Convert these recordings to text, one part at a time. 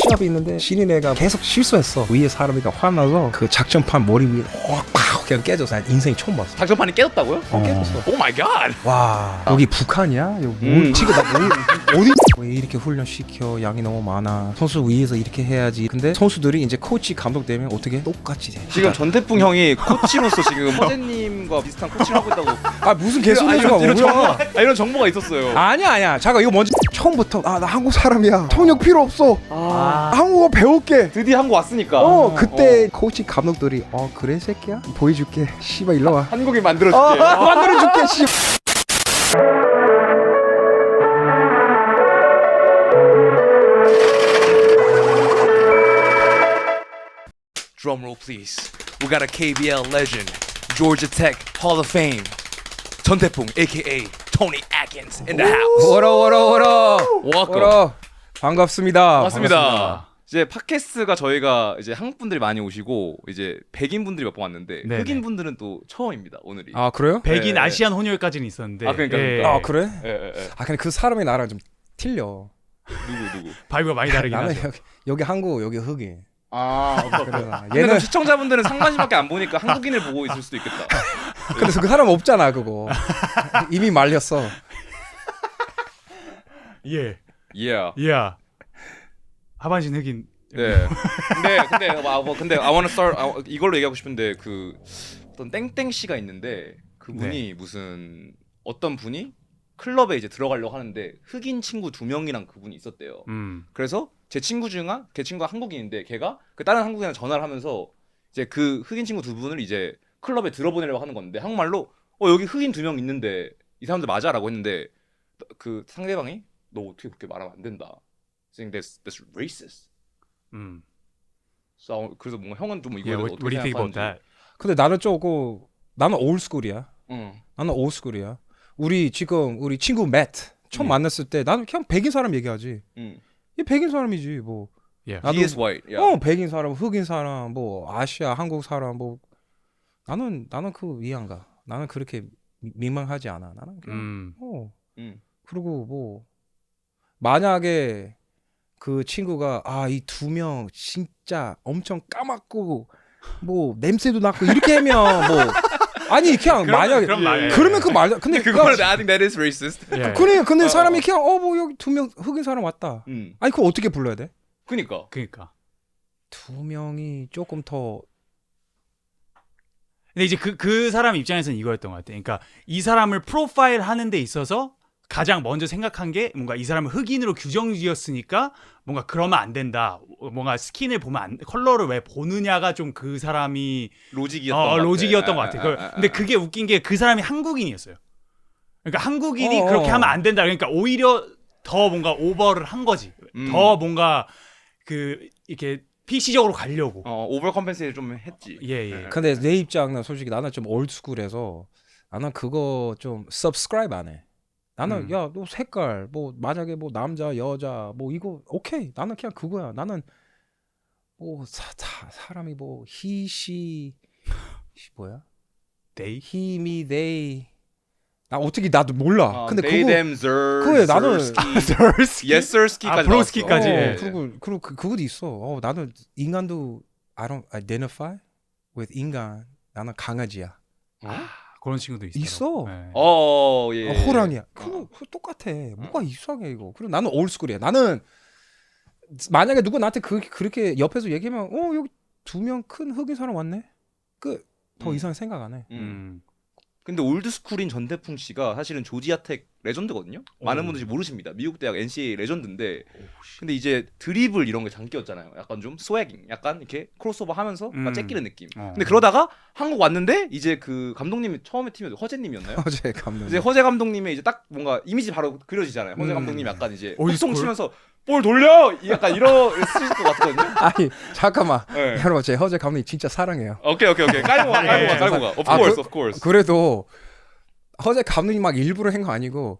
시합이 있는데 신인애가 계속 실수했어. 위에 사람이가 화나서 그 작전판 머리 위에 확 그냥 깨져서 난 인생이 처음 봤어. 작전판이 깨졌다고요? 깨졌어. 오 마이 갓. 와 여기 북한이야? 여기 뭐 지금 나 어디 왜 이렇게 훈련 시켜? 양이 너무 많아. 선수 위에서 이렇게 해야지. 근데 선수들이 이제 코치 감독 되면 어떻게 똑같이 돼. 지금 전태풍 형이 코치로서 지금 허재님과 비슷한 코치를 하고 있다고. 아 무슨 개소리가 뭐야? 이런 정보가 있었어요. 아니야. 잠깐 이거 먼저 처음부터 나 한국 사람이야. 통역 필요 없어. 한국어 배울게. 드디어 한국 왔으니까. 그때 코치 감독들이 그래 새끼야? 보여줄게. 씨발 일로 와. 한국이 만들어줄게. 만들어줄게. 씨. Drum roll, please. We got a KBL legend, Georgia Tech Hall of Fame, 전태풍, aka Tony Atkins, in the house. 워러. Welcome. 반갑습니다. 맞습니다. 이제 팟캐스트가 저희가 이제 한국 분들이 많이 오시고 이제 백인 분들이 몇 번 왔는데 네네. 흑인 분들은 또 처음입니다 오늘이. 아 그래요? 백인 네. 아시안 혼혈까지는 있었는데. 그러니까. 아 그래? 예. 아 근데 그 사람이 나랑 좀 틀려. 누구? 바이브가 많이 다르긴 나는 하죠. 여기 한국 여기 흑인. 그래서 얘는 얘는 시청자분들은 상반신밖에 안 보니까 한국인을 보고 있을 수도 있겠다. 그래서 그 사람 없잖아 그거. 이미 말렸어. 예. Yeah. 하반신 흑인. 네. 근데 I wanna start 이걸로 얘기하고 싶은데 그 어떤 땡땡 씨가 있는데 그분이 무슨 어떤 분이 클럽에 이제 들어가려고 하는데 흑인 친구 2명이랑 그분이 있었대요. 그래서 제 친구 중에 걔 친구가 한국인인데 걔가 그 다른 한국인한테 전화를 하면서 이제 그 흑인 친구 2분을 이제 클럽에 들어보내려고 하는 건데 한국말로 여기 흑인 2명 있는데 이 사람들 맞아라고 했는데 그 상대방이 너 어떻게 그렇게 말하면 안 된다. saying that's racist. 그래서 뭔가 형은 좀 이거에 Yeah, 대해서 what do you think about 어떻게 that? 근데 나는 조금 나는 올스쿨이야. 생각하는지. 나는 올스쿨이야. 우리 친구 매트 처음 만났을 때 나는 그냥 백인 사람 얘기하지. 이 백인 사람이지 뭐. Yeah. He is white. Yeah. 백인 사람, 흑인 사람, 뭐 아시아, 한국 사람 뭐 나는 그 이해 안 가. 나는 그렇게 민망하지 않아. 나는 그냥 그리고 뭐 만약에 그 친구가 이 2명 진짜 엄청 까맣고 뭐 냄새도 나고 이렇게 하면 뭐 아니 그냥 만약에 그러면 그 말 근데 그거는 I think that is racist. Yeah. 그래 근데 사람이 그냥 뭐 여기 2명 흑인 사람 왔다. 아니 그거 어떻게 불러야 돼? 그니까. 2명이 조금 더 근데 이제 그 사람 입장에서는 이거였던 것 같아. 그러니까 이 사람을 프로파일 하는 데 있어서 가장 먼저 생각한 게 뭔가 이 사람을 흑인으로 규정지었으니까 뭔가 그러면 안 된다. 뭔가 스킨을 보면 컬러를 왜 보느냐가 좀 그 사람이 로직이었던 것 같아. 근데 그게 웃긴 게 그 사람이 한국인이었어요. 그러니까 한국인이 그렇게 하면 안 된다. 그러니까 오히려 더 뭔가 오버를 한 거지. 더 뭔가 그 이렇게 PC적으로 가려고. 오버 컴펜세이를 좀 했지. 예. 근데 내 입장은 솔직히 나는 좀 올드스쿨해서 나는 그거 좀 subscribe 안 해. 나는 야 너 색깔 뭐 만약에 뭐 남자 여자 뭐 이거 오케이 나는 그냥 그거야. 나는 뭐 사람이 뭐 he she 뭐야? They? he me they 나 어떻게 나도 몰라. 근데 they, 그거 them, zer, 그래, 나는 yes sirski까지 브로스키까지. 그리고 그것도 있어. 나는 인간도 I don't identify with 인간. 나는 강아지야. 그런 친구도 있어. 네. 예. 호랑이야. 그거 똑같아. 뭐가 이상해 이거. 그리고 나는 올스쿨이야. 나는 만약에 누가 나한테 그렇게 옆에서 얘기하면 여기 2명 큰 흑인 사람 왔네. 더 이상 생각 안 해. 근데 올드스쿨인 전태풍 씨가 사실은 조지아텍 레전드거든요. 많은 분들이 모르십니다. 미국 대학 NCAA 레전드인데 근데 이제 드리블 이런 게 장기였잖아요. 약간 좀 스웨깅, 약간 이렇게 크로스오버 하면서 막 째끼는 느낌. 근데 그러다가 한국 왔는데 이제 그 감독님이 처음에 팀이 허재님이었나요? 허재 감독. 이제 허재 감독님의 이제 딱 뭔가 이미지 바로 그려지잖아요. 허재 감독님이 약간 이제 올드스쿨? 통 치면서 볼 돌려 약간 쓰실 것 같거든요. 아니 잠깐만. 네. 여러분 제 허재 감독님 진짜 사랑해요. 오케이. 깔고 가. Of course. 그래도 허재 감독님 막 일부러 한 거 아니고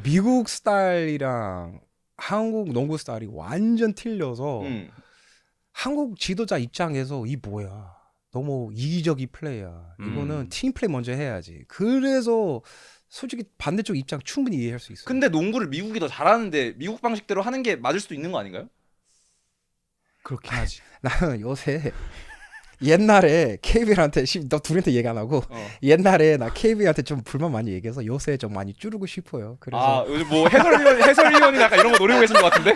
미국 스타일이랑 한국 농구 스타일이 완전 틀려서 한국 지도자 입장에서 이 뭐야 너무 이기적인 플레이야. 이거는 팀 플레이 먼저 해야지. 그래서 솔직히 반대쪽 입장 충분히 이해할 수 있어요. 근데 농구를 미국이 더 잘하는데 미국 방식대로 하는 게 맞을 수도 있는 거 아닌가요? 그렇긴 하지. 나는 요새 옛날에 KBL한테 너 둘한테 얘기 안 하고 옛날에 나 KBL한테 좀 불만 많이 얘기해서 요새 좀 많이 줄이고 싶어요. 그래서 요즘 뭐 해설위원이나 약간 이런 거 노리고 계신 것 같은데?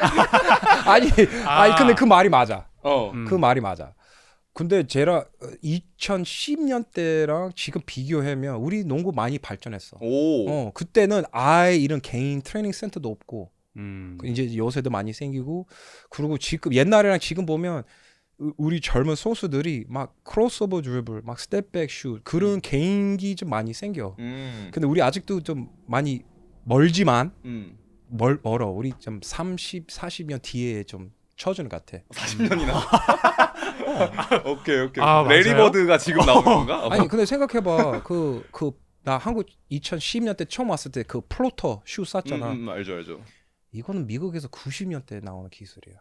아니 근데 그 말이 맞아. 어. 그 말이 맞아. 근데 제가 2010년대랑 지금 비교하면 우리 농구 많이 발전했어. 오. 그때는 아예 이런 개인 트레이닝 센터도 없고 음. 이제 요새도 많이 생기고 그리고 지금 옛날이랑 지금 보면 우리 젊은 선수들이 막 크로스오버 드리블, 막 스텝백 슛 그런 개인기 좀 많이 생겨. 근데 우리 아직도 좀 많이 멀지만 멀어. 우리 좀 30, 40년 뒤에 좀 처지는 같아. 40년이나. 오케이. 아, 레리 맞아요? 버드가 지금 나오는 건가? 아니 근데 생각해봐 나 한국 2010년대 처음 왔을 때 그 플로터 슛 쐈잖아. 알죠. 이거는 미국에서 90년대 나오는 기술이야.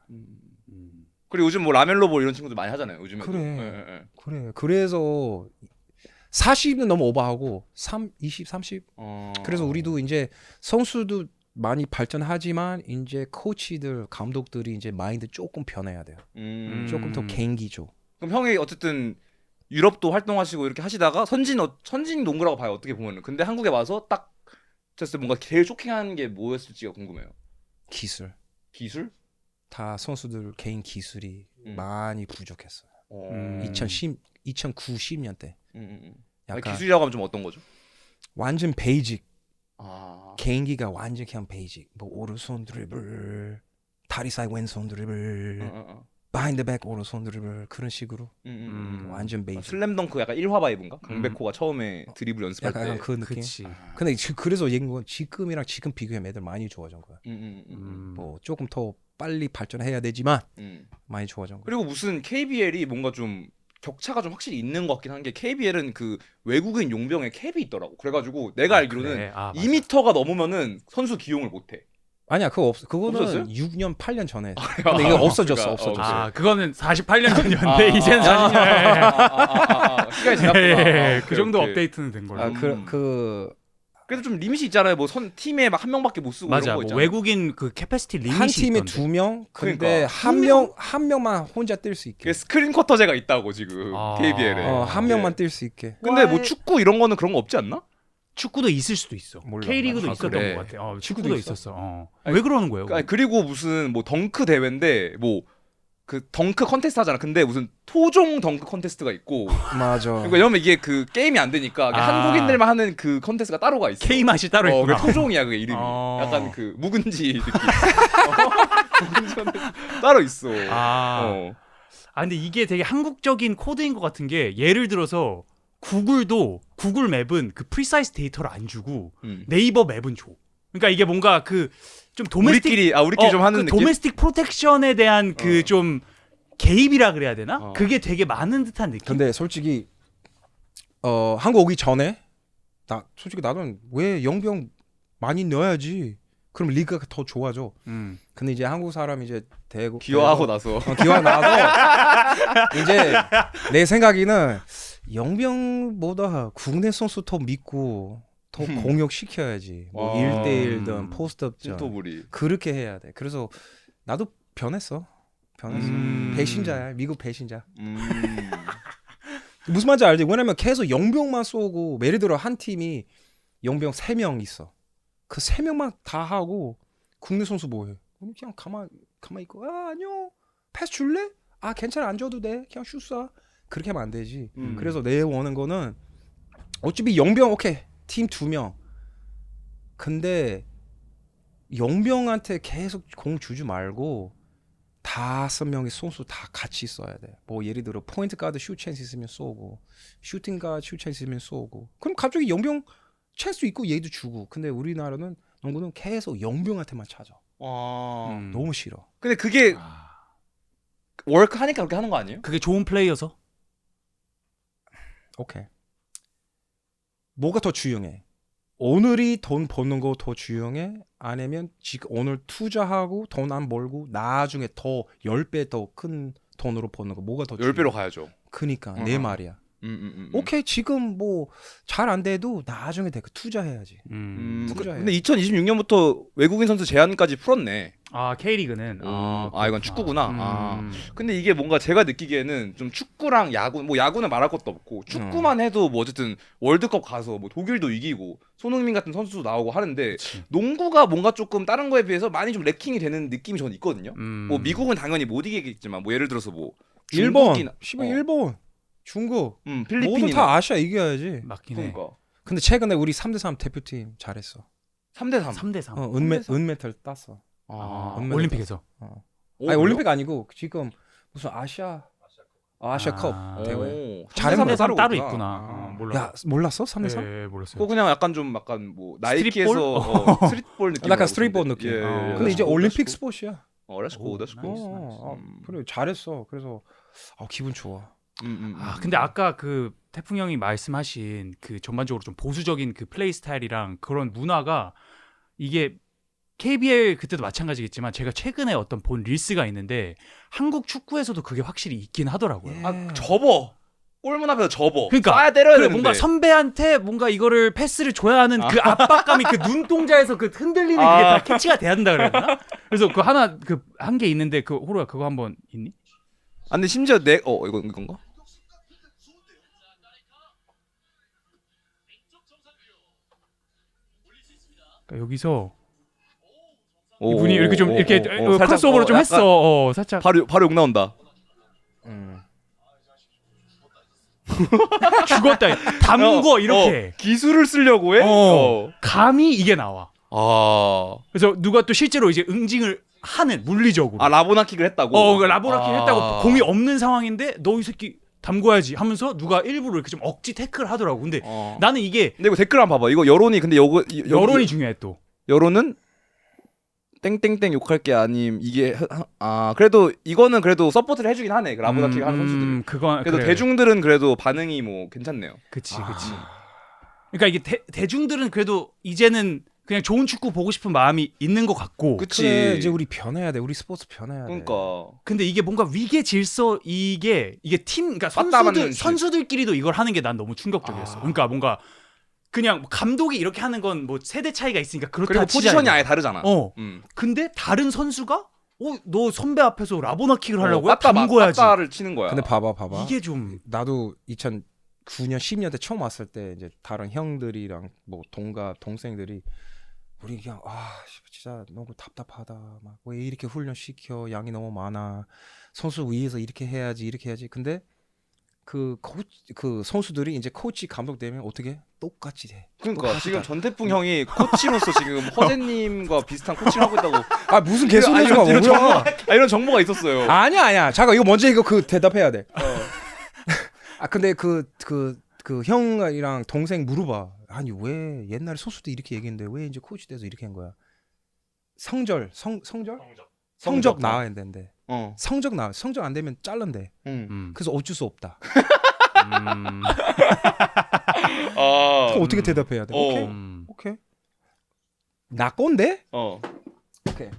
그리고 요즘 뭐 라멜로 볼 이런 친구들 많이 하잖아요. 요즘에. 그래. 그래. 그래서 40은 너무 오버하고 20, 30. 그래서 우리도 이제 선수도 많이 발전하지만 이제 코치들, 감독들이 이제 마인드 조금 변해야 돼요. 조금 더 개인기죠. 그럼 형이 어쨌든 유럽도 활동하시고 이렇게 하시다가 선진 농구라고 봐요. 어떻게 보면은. 근데 한국에 와서 딱 진짜 뭔가 제일 쇼킹한 게 뭐였을지가 궁금해요. 기술. 기술? 다 선수들 개인 기술이 많이 부족했어요. 2009, 10년대. 약간 기술이라고 하면 좀 어떤 거죠? 완전 베이직. 아. 개인기가 완전 그냥 베이직. 뭐 오른손 드리블, 다리 사이 왼손 드리블, 비하인드 백 오른손 드리블 그런 식으로 완전 베이직. 슬램덩크 약간 1화 바이브인가? 강백호가 처음에 드리블 연습할 때. 약간 그 느낌. 그치. 근데 그래서 얘기한 건 지금이랑 지금 비교하면 애들 많이 좋아진 거야. 뭐 조금 더 빨리 발전해야 되지만 많이 좋아진 거야. 그리고 무슨 KBL이 뭔가 좀 격차가 좀 확실히 있는 것 같긴 한 게 KBL은 그 외국인 용병에 캡이 있더라고. 그래가지고 내가 알기로는 그래? 아, 맞아. 2m가 넘으면은 선수 기용을 못해. 아니야 그거 그거는 없었어요? 6년 8년 전에 했어. 근데 이게 없어졌어. 아, 그거는 48년 전이었는데 이제는 40년. 시간이 지났구나. 그 정도 업데이트는 된 걸로. 그래도 좀 리밋이 있잖아요. 뭐 팀에 막 한 명밖에 못 쓰고 맞아. 이런 거 뭐 있잖아요. 외국인 그 캐패시티 리밋이 한 팀에 있던데. 2명. 근데 그러니까. 한 명만 혼자 뛸 수 있게. 그게 스크린 쿼터제가 있다고 지금 KBL에. 한 명만 뛸 수 있게. 근데 뭐 축구 이런 거는 그런 거 없지 않나? 축구도 있을 수도 있어. 몰라. K리그도 아, 있었던 그래. 것 같아. 축구도 축구도 있어? 있었어. 왜 그러는 거예요? 아니, 그리고 무슨 뭐 덩크 대회인데 뭐 그 덩크 컨테스트 하잖아. 근데 무슨 토종 덩크 컨테스트가 있고. 맞아. 그러니까 왜냐면 이게 그 게임이 안 되니까 한국인들만 하는 그 컨테스트가 따로가 있어. K 맛이 따로 그게 있구나. 토종이야 그게 이름이. 약간 그 묵은지 느낌. 묵은지 컨테스트 따로 있어. 근데 이게 되게 한국적인 코드인 것 같은 게 예를 들어서 구글 맵은 그 프리사이즈 데이터를 안 주고 네이버 맵은 줘. 그러니까 이게 뭔가 그 좀 도메스틱 우리끼리 좀 하는 그 느낌. 도메스틱 프로텍션에 대한 그 좀 개입이라 그래야 되나? 그게 되게 많은 듯한 느낌. 근데 솔직히 한국 오기 전에 솔직히 나는 왜 영병 많이 넣어야지. 그럼 리그가 더 좋아져. 근데 이제 한국 사람 이제 대고 기여하고 나서 기왕 나서 이제 내 생각에는 영병보다 국내 선수 더 믿고 더 공격시켜야지. 뭐 1대1든 포스트업전 진토부리. 그렇게 해야 돼. 그래서 나도 변했어. 배신자야. 미국 배신자. 무슨 말인지 알지? 왜냐면 계속 영병만 쏘고 예를 들어 한 팀이 영병 3명 있어. 그 3명만 다 하고 국내 선수 뭐해? 그냥 가만 있고 안녕 패스 줄래? 괜찮아 안 줘도 돼 그냥 슛 쏴. 그렇게 하면 안 되지. 그래서 내 원하는 거는 어차피 영병 오케이 팀 2명. 근데 영병한테 계속 공 주지 말고 5명의 선수 다 같이 써야 돼. 뭐 예를 들어 포인트 가드 슛 찬스 있으면 쏘고 슈팅 가드 슛 찬스 있으면 쏘고. 그럼 갑자기 영병 찬스 있고 얘도 주고. 근데 우리나라는 농구는 계속 영병한테만 찾아. 너무 싫어. 근데 그게 워크 하니까 그렇게 하는 거 아니에요? 그게 좋은 플레이여서? 오케이. 뭐가 더 중요해? 오늘이 돈 버는 거 더 중요해? 아니면 지금 오늘 투자하고 돈 안 벌고 나중에 더 10배 더 큰 돈으로 버는 거 뭐가 더 중요해? 10배로 가야죠. 그니까 내 말이야. 오케이 지금 뭐 잘 안 돼도 나중에 그 투자해야지. 투자해야지. 근데 2026년부터 외국인 선수 제한까지 풀었네. 아 K리그는 이건 축구구나. 근데 이게 뭔가 제가 느끼기에는 좀 축구랑 야구, 뭐 야구는 말할 것도 없고 축구만 해도 뭐 어쨌든 월드컵 가서 뭐 독일도 이기고 손흥민 같은 선수도 나오고 하는데 그치. 농구가 뭔가 조금 다른 거에 비해서 많이 좀 레킹이 되는 느낌이 저는 있거든요. 뭐 미국은 당연히 못 이기겠지만 뭐 예를 들어서 뭐 일본, 중국이나- 씨발 일본, 중국, 모두 필리핀이나 다 아시아 이겨야지. 맞긴 해. 그러니까 근데 최근에 우리 3대3 대표팀 잘했어. 3대3. 3대3. 은메달 땄어. 은메달 올림픽에서. 땄어. 오, 아니 그래요? 올림픽 아니고 지금 무슨 아시아컵 대회. 오, 잘했네. 3대3 따로 있구나. 있구나. 몰라. 야 몰랐어? 3대3? 예, 몰랐어요. 그거 그냥 약간 뭐 나이키에서 스트릿볼? 스트릿볼 느낌. 약간 스트릿볼 느낌. 근데 이제 올림픽 스포츠야. 렛츠고 그래 잘했어. 그래서 기분 좋아. 근데 아까 그 태풍 형이 말씀하신 그 전반적으로 좀 보수적인 그 플레이 스타일이랑 그런 문화가 이게 KBL 그때도 마찬가지겠지만 제가 최근에 어떤 본 릴스가 있는데 한국 축구에서도 그게 확실히 있긴 하더라고요. 접어. 골문 앞에서 접어. 그러니까 쏴야 때려야 그래, 되는데. 뭔가 선배한테 뭔가 이거를 패스를 줘야 하는 그 압박감이 그 눈동자에서 그 흔들리는 그게 다 캐치가 돼야 된다 그랬나? 그래서 그 하나 그 한 게 있는데 그 호로야 그거 한번 있니? 근데 심지어 이건가? 그러니까 여기서 오, 이분이 이렇게 좀 이렇게 살짝, 크로스오버를 좀 약간 했어. 살짝 바로 욕 나온다. 죽었다. 담궈 이렇게. 기술을 쓰려고 해? 감히 이게 나와. 아. 그래서 누가 또 실제로 이제 응징을 하는 물리적으로. 라보나킥을 했다고. 그 라보라킥 했다고 공이 없는 상황인데 너 이 새끼 담궈야지 하면서 누가 일부러 이렇게 좀 억지 태클을 하더라고. 근데 나는 이게 근데 이거 댓글 한번 봐봐. 이거 여론이 근데 여론이 중요해 또. 여론은 땡땡땡 욕할 게 아님 이게 그래도 이거는 그래도 서포트를 해주긴 하네. 그 라보나킥 하는 선수들이. 그건 그래도 그래. 대중들은 그래도 반응이 뭐 괜찮네요. 그치. 그러니까 이게 대중들은 그래도 이제는 그냥 좋은 축구 보고 싶은 마음이 있는 것 같고. 그치. 그래, 이제 우리 변해야 돼. 우리 스포츠 변해야 돼. 그러니까. 근데 이게 뭔가 위계 질서 이게 팀 그러니까 맞닿는 선수들끼리도 이걸 하는 게 난 너무 충격적이었어. 그러니까 뭔가 그냥 감독이 이렇게 하는 건 뭐 세대 차이가 있으니까 그렇다 그리고 포지션이 치자니까. 아예 다르잖아. 근데 다른 선수가 너 선배 앞에서 라보나킥을 하려고 해? 담궈야지. 빠따를 치는 거야. 근데 봐봐. 이게 좀 나도 2009년 10년 때 처음 왔을 때 이제 다른 형들이랑 뭐 동생들이 우리 그냥 진짜 너무 답답하다. 막 왜 이렇게 훈련 시켜? 양이 너무 많아. 선수 위에서 이렇게 해야지. 근데 그 선수들이 이제 코치 감독 되면 어떻게 똑같이 돼. 그러니까 똑같이 지금 다. 전태풍 형이 코치로서 지금 허재님과 비슷한 코치를 하고 있다고. 무슨 개소리야. 이런 정보가 있었어요. 아니야. 잠깐 이거 먼저 대답해야 돼. 근데 그 형이랑 동생 물어봐. 아니 왜 옛날에 선수도 이렇게 얘기했는데 왜 이제 코치 돼서 이렇게 한 거야? 성적 나와야 되는데. 성적 안 되면 잘른대. 그래서 어쩔 수 없다. 그럼 어떻게 대답해야 돼? 오케이. 나 꼰대? 오케이.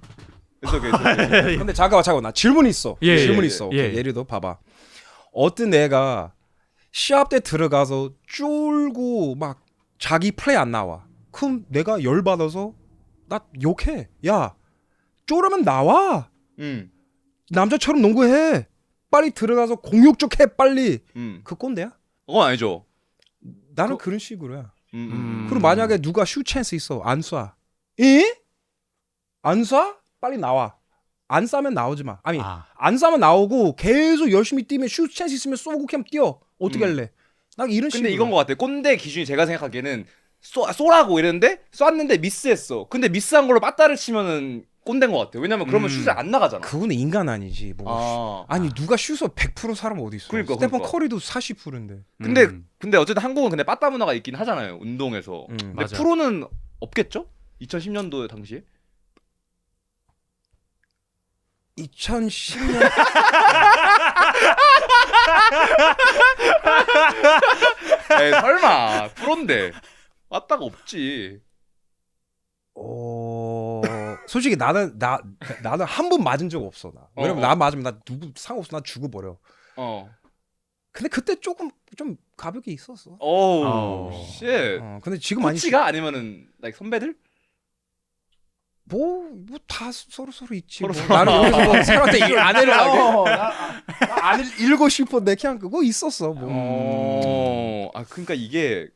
근데 잠깐만 나 질문 있어. 질문 있어. 오케이. 예를 들어 봐봐. 어떤 애가 시합 때 들어가서 쫄고 막 자기 플레이 안 나와. 그럼 내가 열 받아서 나 욕해. 야, 쫄으면 나와. 남자처럼 농구해. 빨리 들어가서 공격 좀 해 빨리. 그 꼰대야? 그건 아니죠. 나는 그런 식으로야. 음. 그리고 만약에 누가 슛 찬스 있어 안 쏴. 에? 안 쏴? 빨리 나와. 안 쏴면 나오지 마. 아니 안 쏴면 나오고 계속 열심히 뛰면 슛 찬스 있으면 쏘고 그냥 뛰어. 어떻게 할래? 나 이런 식으로. 근데 이건 것 같아. 꼰대 기준이 제가 생각하기에는 쏘라고 이랬는데 쐈는데 미스했어. 근데 미스한 걸로 빠따를 치면은 꼰대인 것 같아. 왜냐면 그러면 슛이 안 나가잖아. 그거는 인간 아니지. 뭐. 아니 누가 슛을 100% 사람 어디 있어? 그러니까, 스테판 그러니까. 커리도 40%인데. 근데 어쨌든 한국은 근데 빠따 문화가 있긴 하잖아요. 운동에서. 근데 맞아. 프로는 없겠죠? 2010년도 당시에? 2010년 에이, 설마 프로인데 빠따가 없지. 솔직히 나는 한 번 맞은 적 없어 나. 왜냐면 나 맞으면 나 누구 상관없어 나 죽어버려. 근데 그때 조금 좀 가볍게 있었어. 오우 쉣. 근데 지금 많이 코치가 아니면은 like 선배들? 뭐 다 서로 있지. 서로 뭐. 서로. 나는 여기서 뭐 사람한테 아내를 아내를 잃고 싶었는데 그냥 그거 있었어. 뭐. 아 그러니까 이게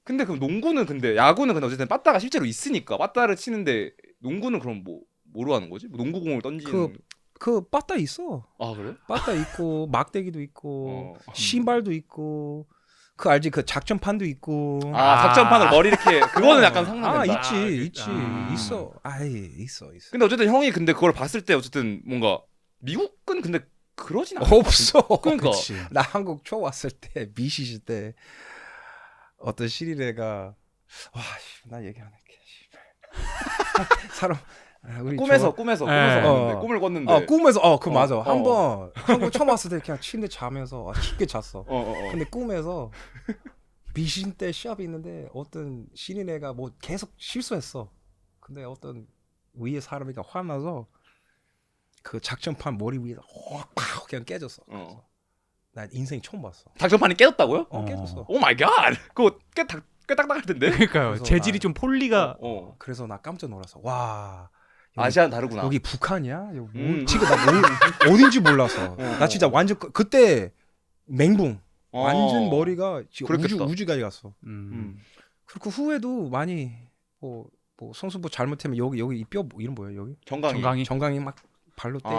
근데 그럼 농구는 근데 야구는 근데 어쨌든 빠따가 실제로 있으니까 빠따를 치는데 농구는 그럼 뭐로 하는 거지? 뭐 농구공을 던지는 그 빠따 있어. 아 그래? 빠따 있고 막대기도 있고 어. 신발도 있고 그 알지 그 작전판도 있고. 작전판으로 머리 이렇게 그거는 약간 상상된다. 있지 있어. 있어. 근데 어쨌든 형이 근데 그걸 봤을 때 어쨌든 뭔가 미국은 근데 그러진 않아. 없어. 그러니까 그치. 나 한국 처음 왔을 때 미시실 때 어떤 시리레가 나 얘기 안 할게. 사람 우리 꿈에서 봤는데, 어. 꿈을 꿨는데 꿈에서 그 맞아. 어. 한번 한국 처음 왔을 때 그냥 침대 자면서 깊게 잤어. 어. 근데 꿈에서 미신 때 시합이 있는데 어떤 신인애가 뭐 계속 실수했어. 근데 어떤 위에 사람이가 화나서 그 작전판 머리 위에다 확 그냥 깨졌어. 나 인생 처음 봤어. 작전판이 깨졌다고요? 깨졌어. 오 마이 갓. 그거 꽤 딱딱할 텐데. 그러니까요. 그래서 재질이 좀 폴리가 그래서 나 깜짝 놀랐어. 와. 아시아는 다르구나. 여기 북한이야? 여기 지금 나 어딘지 몰랐어. 나 진짜 완전 그때 맹붕. 완전 머리가 그렇겠다. 우주까지 갔어. 그리고 후에도 많이 뭐 선수 뭐 잘못하면 여기 이 뼈 이름 뭐야 여기? 정강이 막 발로 때리고.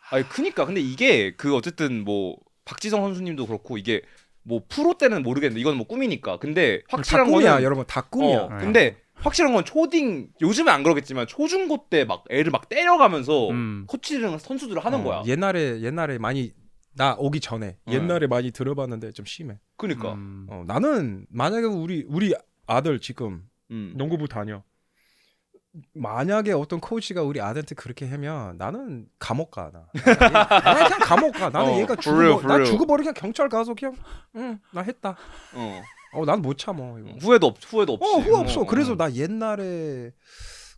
아니 그니까 근데 이게 그 어쨌든 뭐 박지성 선수님도 그렇고 이게 뭐 프로 때는 모르겠는데 이건 뭐 꿈이니까. 근데 확실한 다 꿈이야, 거는 여러분 다 꿈이야. 근데 확실한 건 초딩 요즘은 안 그러겠지만 초중고 때 막 애를 막 때려가면서 코치랑 선수들을 하는 거야. 옛날에 많이 나 오기 전에 옛날에 많이 들어봤는데 좀 심해. 그니까. 나는 만약에 우리 아들 지금 농구부 다녀. 만약에 어떤 코치가 우리 아들한테 그렇게 하면 나는 감옥 가. 나는 그냥 감옥 가. 나는 얘가 죽어버리 그냥 경찰 가서 그냥 나 했다. 난 못 참어. 이거. 후회도 없지. 후회 없어. 그래서 나 옛날에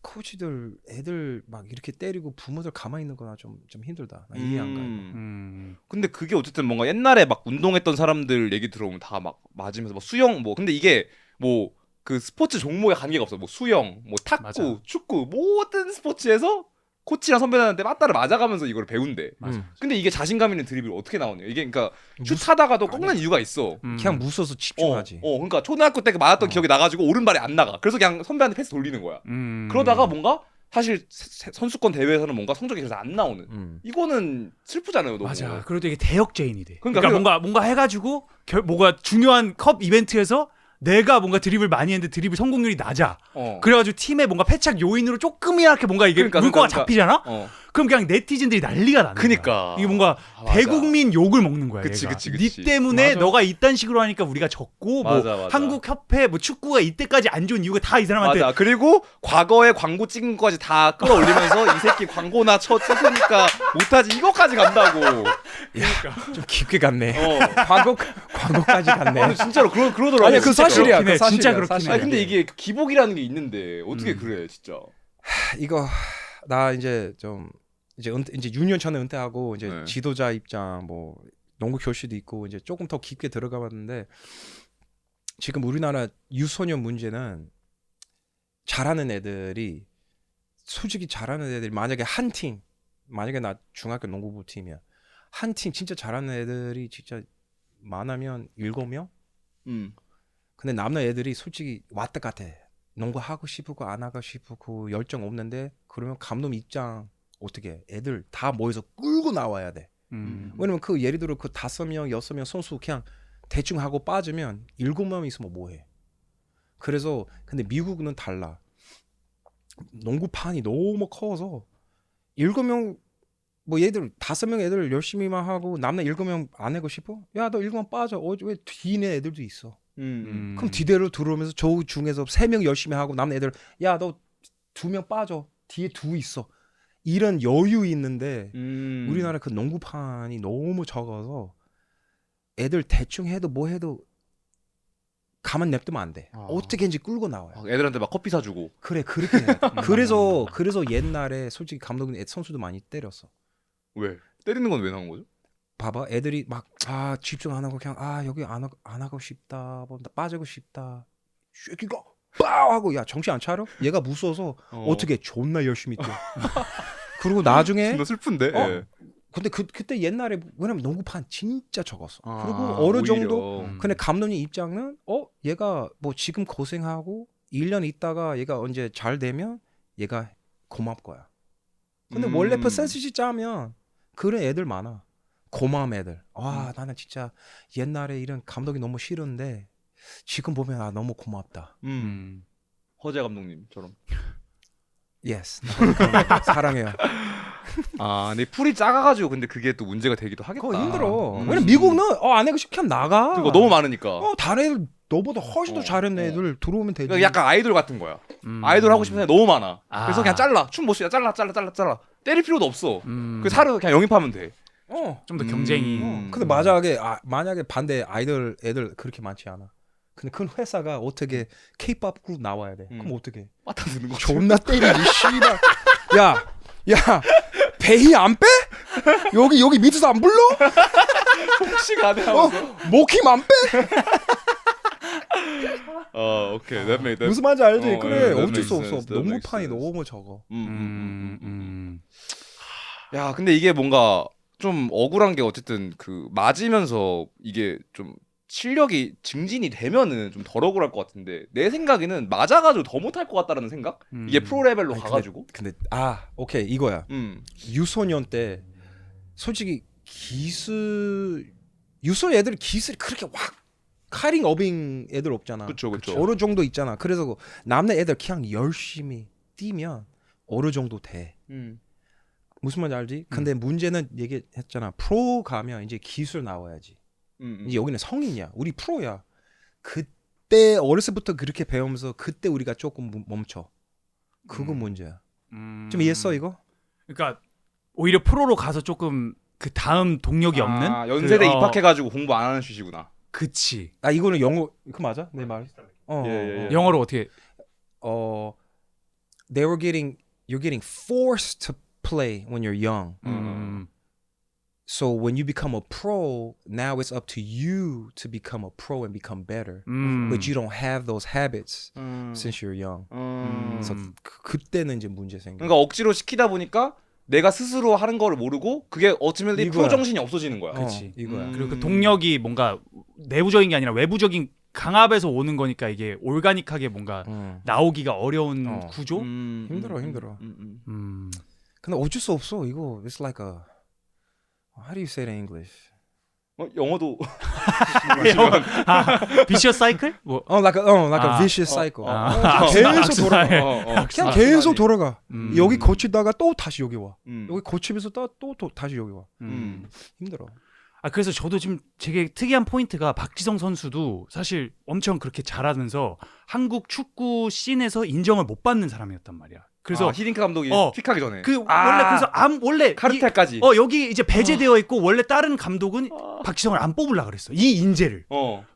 코치들 애들 막 이렇게 때리고 부모들 가만히 있는 거나 좀 힘들다. 나 이해 안 가. 이거. 근데 그게 어쨌든 뭔가 옛날에 막 운동했던 사람들 얘기 들어보면 다 막 맞으면서 뭐 수영 뭐 근데 이게 뭐 그 스포츠 종목에 관계가 없어. 뭐 수영, 뭐 탁구, 맞아. 축구 모든 스포츠에서 코치랑 선배들한테 맞다를 맞아가면서 이걸 배운대. 맞아. 근데 이게 자신감 있는 드리블 어떻게 나오냐? 이게 그러니까 슛하다가도 꺾는 이유가 있어. 그냥 무서워서 집중하지. 그러니까 초등학교 때 맞았던 기억이 나가지고 오른발이 안 나가. 그래서 그냥 선배한테 패스 돌리는 거야. 그러다가 뭔가 사실 선수권 대회에서는 뭔가 성적이 그래서 안 나오는. 이거는 슬프잖아요, 너무. 맞아. 그래도 이게 대역죄인이 돼. 그러니까 뭔가 해가지고 뭔가 중요한 컵 이벤트에서 내가 뭔가 드리블 많이 했는데 드리블 성공률이 낮아. 그래가지고 팀의 뭔가 패착 요인으로 조금이렇게 뭔가 이게 물꼬가 잡히잖아. 그럼 그냥 네티즌들이 난리가 나는 거야. 그니까. 이게 뭔가 대국민 욕을 먹는 거야. 그치. 니 때문에 맞아. 너가 이딴 식으로 하니까 우리가 졌고 맞아. 뭐 한국 협회 뭐 축구가 이때까지 안 좋은 이유가 다 이 사람한테. 맞아. 그리고 과거에 광고 찍은 거까지 다 끌어올리면서 이 새끼 광고나 찍으니까 못하지 이거까지 간다고. 좀 깊게 갔네. 광고까지 갔네. 아니 진짜로 그러더라고. 아니 그 사실이야. 그렇긴 해. 그 사실이야, 진짜 그렇긴 사실이야. 해. 아니 근데 이게 기복이라는 게 있는데 어떻게 그래 진짜. 이거 나 이제 좀 이제 6년 전에 은퇴하고 이제 네. 지도자 입장 뭐 농구 교실도 있고 이제 조금 더 깊게 들어가봤는데 지금 우리나라 유소년 문제는 잘하는 애들이 솔직히 잘하는 애들이 만약에 한 팀 만약에 나 중학교 농구부 팀이야 한 팀 진짜 잘하는 애들이 진짜 많으면 7명? 근데 남는 애들이 솔직히 왔다 갔다 해. 농구 하고 싶고 안 하고 싶고 열정 없는데 그러면 감독 입장 어떻게 해? 애들 다 모여서 끌고 나와야 돼. 왜냐면 그 예를 들어 그 5명, 6명 선수 그냥 대충 하고 빠지면 7명 있으면 뭐해? 그래서 근데 미국은 달라. 농구판이 너무 커서 7명 뭐 얘들 5명 애들 열심히만 하고 남는 7명 안 하고 싶어? 야 너 7명 빠져. 왜 뒤에 애들도 있어. 그럼 뒤대로 들어오면서 저 중에서 3명 열심히 하고 남는 애들 야 너 2명 빠져. 뒤에 2 있어. 이런 여유 있는데 우리나라 그 농구판이 너무 적어서 애들 대충 해도 뭐 해도 가만 냅두면 안 돼. 어떻게든지 끌고 나와요. 애들한테 막 커피 사주고. 그래 그렇게 해. 그래서 옛날에 솔직히 감독은 선수도 많이 때렸어. 왜? 때리는 건 왜 나온 거죠? 봐봐 애들이 막 집중 안 하고 그냥 여기 안 하고 싶다 뭐 빠지고 싶다 쉐기가 빠우 하고 야 정신 안 차려? 얘가 무서워서 어떻게 존나 열심히 뛰어. 그리고 나중에 너 슬픈데. 예. 근데 그때 옛날에 왜냐면 농구판 진짜 적었어. 그리고 어느 정도 근데 감독님 입장은 얘가 뭐 지금 고생하고 1년 있다가 얘가 언제 잘 되면 얘가 고마울 거야. 근데 원래 퍼센티지 짜면 그런 애들 많아. 고마운 애들. 나는 진짜 옛날에 이런 감독이 너무 싫은데 지금 보면 너무 고맙다. 허재 감독님처럼. Yes. 사랑해요. 근데 풀이 작아가지고 근데 그게 또 문제가 되기도 하겠다. 그거 힘들어. 왜냐면 미국은 안 해고 싶으면 나가. 그거 너무 많으니까. 다른 애들 너보다 훨씬 더 잘하는 애들 들어오면 되지. 그러니까 약간 아이돌 같은 거야. 아이돌 하고 싶은 애 너무 많아. 그래서 그냥 잘라. 춤 못 추야 잘라. 때릴 필요도 없어. 그 살을 그냥 영입하면 돼. 좀 더 경쟁이. 근데 만약에 반대 아이돌 애들 그렇게 많지 않아. 근데 큰 회사가 어떻게 K-pop 그룹 나와야 돼. 그럼 어떻게? 빠따드는 거. 존나 때리지 씨발. 야 배희 안 빼? 여기 밑에서 안 불러? 혹시 가네 하면서. 목힘 안 빼? 오케이. That made that. 무슨 말인지 알지? 그래 that 어쩔 수 makes 없어. sense, that makes 농구판이 sense. 너무 적어. 야, 근데 이게 뭔가 좀 억울한 게 어쨌든 그 맞으면서 이게 좀 실력이 증진이 되면은 좀 덜 억울할 것 같은데 내 생각에는 맞아가지고 더 못할 것 같다라는 생각? 이게 프로 레벨로 가가지고. 근데 오케이 이거야. 유소년 때 솔직히 유소년 애들 기술이 그렇게 확 카링 어빙 애들 없잖아. 그쵸. 어느 정도 있잖아. 그래서 남네 애들 그냥 열심히 뛰면 어느 정도 돼. 무슨 말인지 알지? 근데 문제는 얘기했잖아. 프로 가면 이제 기술 나와야지. 이제 여기는 성인이야. 우리 프로야. 그때 어렸을 때부터 그렇게 배우면서 그때 우리가 조금 멈춰. 그거 문제야. 좀 이해했어 이거? 그러니까 오히려 프로로 가서 조금 그 다음 동력이 없는 연세대 입학해가지고 공부 안 하는 취지구나. 그치. 이거는 영어 그 맞아? 내 말. 예. 영어로 어떻게? You're getting forced to play when you're young. So when you become a pro, now it's up to you to become a pro and become better. But you don't have those habits since you're young. 그래서 그때는 이제 문제 생겨. 그러니까 억지로 시키다 보니까 내가 스스로 하는 거를 모르고 그게 어찌면 프로 정신이 없어지는 거야. 그렇지. 이거야. 그리고 그 동력이 뭔가 내부적인 게 아니라 외부적인 강압에서 오는 거니까 이게 올가닉하게 뭔가 나오기가 어려운 구조? 힘들어. 근데 어쩔 수 없어. 이거 it's like a how do you say it in English? 영어도 비셔 사이클? 뭐 like a vicious cycle. 계속 돌아가. 그냥 계속 돌아가. 여기 거치다가 또 다시 여기 와. 여기 거치면서 또 다시 여기 와. 힘들어. 그래서 저도 지금 되게 특이한 포인트가 박지성 선수도 사실 엄청 그렇게 잘하면서 한국 축구 씬에서 인정을 못 받는 사람이었단 말이야. 그래서 히딩크 감독이 픽하기 전에 원래 그래서 원래 카르텔까지 여기 이제 배제되어 있고 원래 다른 감독은 박지성을 안 뽑으려 그랬어. 이 인재를.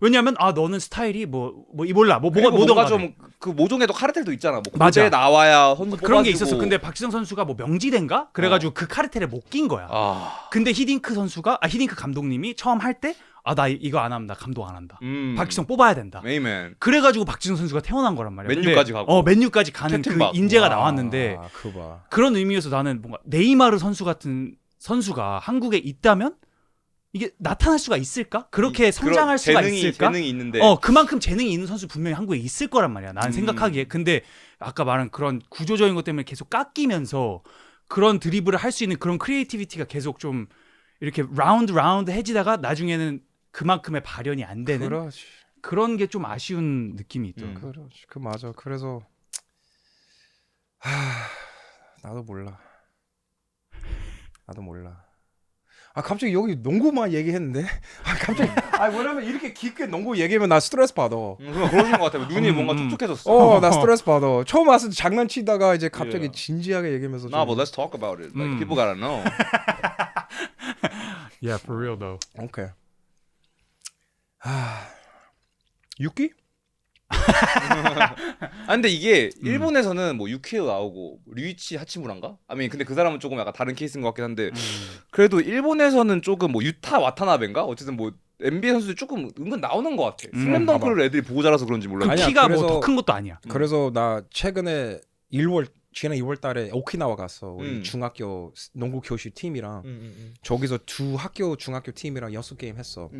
왜냐면 너는 스타일이 몰라. 뭔가 좀 그 모종에도 카르텔도 있잖아. 뭐 고대 나와야 선수 뽑아주고 그런 게 있었어. 근데 박지성 선수가 명지된가? 그래가지고 그 카르텔에 못 낀 거야. 근데 히딩크 감독님이 처음 할 때 나 이거 안 합니다. 감독 안 한다. 박지성 뽑아야 된다. 에이맨. 그래가지고 박지성 선수가 태어난 거란 말이야. 맨유까지 가고. 맨유까지 가는 그 인재가 나왔는데 그런 의미에서 나는 뭔가 네이마르 선수 같은 선수가 한국에 있다면 이게 나타날 수가 있을까? 그렇게 성장할 수가 있을까? 재능이 있는데. 그만큼 재능이 있는 선수 분명히 한국에 있을 거란 말이야. 나는 생각하기에. 근데 아까 말한 그런 구조적인 것 때문에 계속 깎이면서 그런 드리블을 할 수 있는 그런 크리에이티비티가 계속 좀 이렇게 라운드 해지다가 나중에는 그만큼의 발현이 안 되는 그런 게 좀 아쉬운 느낌이 있더라고요. 그렇지. 그 맞아. 그래서 나도 몰라. 갑자기 여기 농구만 얘기했는데 갑자기 왜냐면 이렇게 깊게 농구 얘기하면 나 스트레스 받아. 그러신 것 같아요. 눈이 뭔가 촉촉해졌어. 나 스트레스 받아. 처음 와서 장난치다가 이제 갑자기 진지하게 얘기하면서 but let's talk about it. Like people gotta know. Yeah, for real though. 오케이. 6기? 아 근데 이게 일본에서는 뭐 유키오 나오고 류이치 하치무라인가? 아니 근데 그 사람은 조금 약간 다른 케이스인 것 같긴 한데 그래도 일본에서는 조금 뭐 유타 와타나베인가? 어쨌든 뭐 NBA 선수들 조금 은근 나오는 것 같아. 슬램덩크를 애들이 보고 자라서 그런지 몰라. 그 아니야, 키가 뭐 그래서- 더 큰 것도 아니야. 그래서 나 최근에 지난 2월 달에 오키나와 갔어. 우리 중학교 농구 교실 팀이랑 저기서 두 학교 중학교 팀이랑 연습 게임 했어.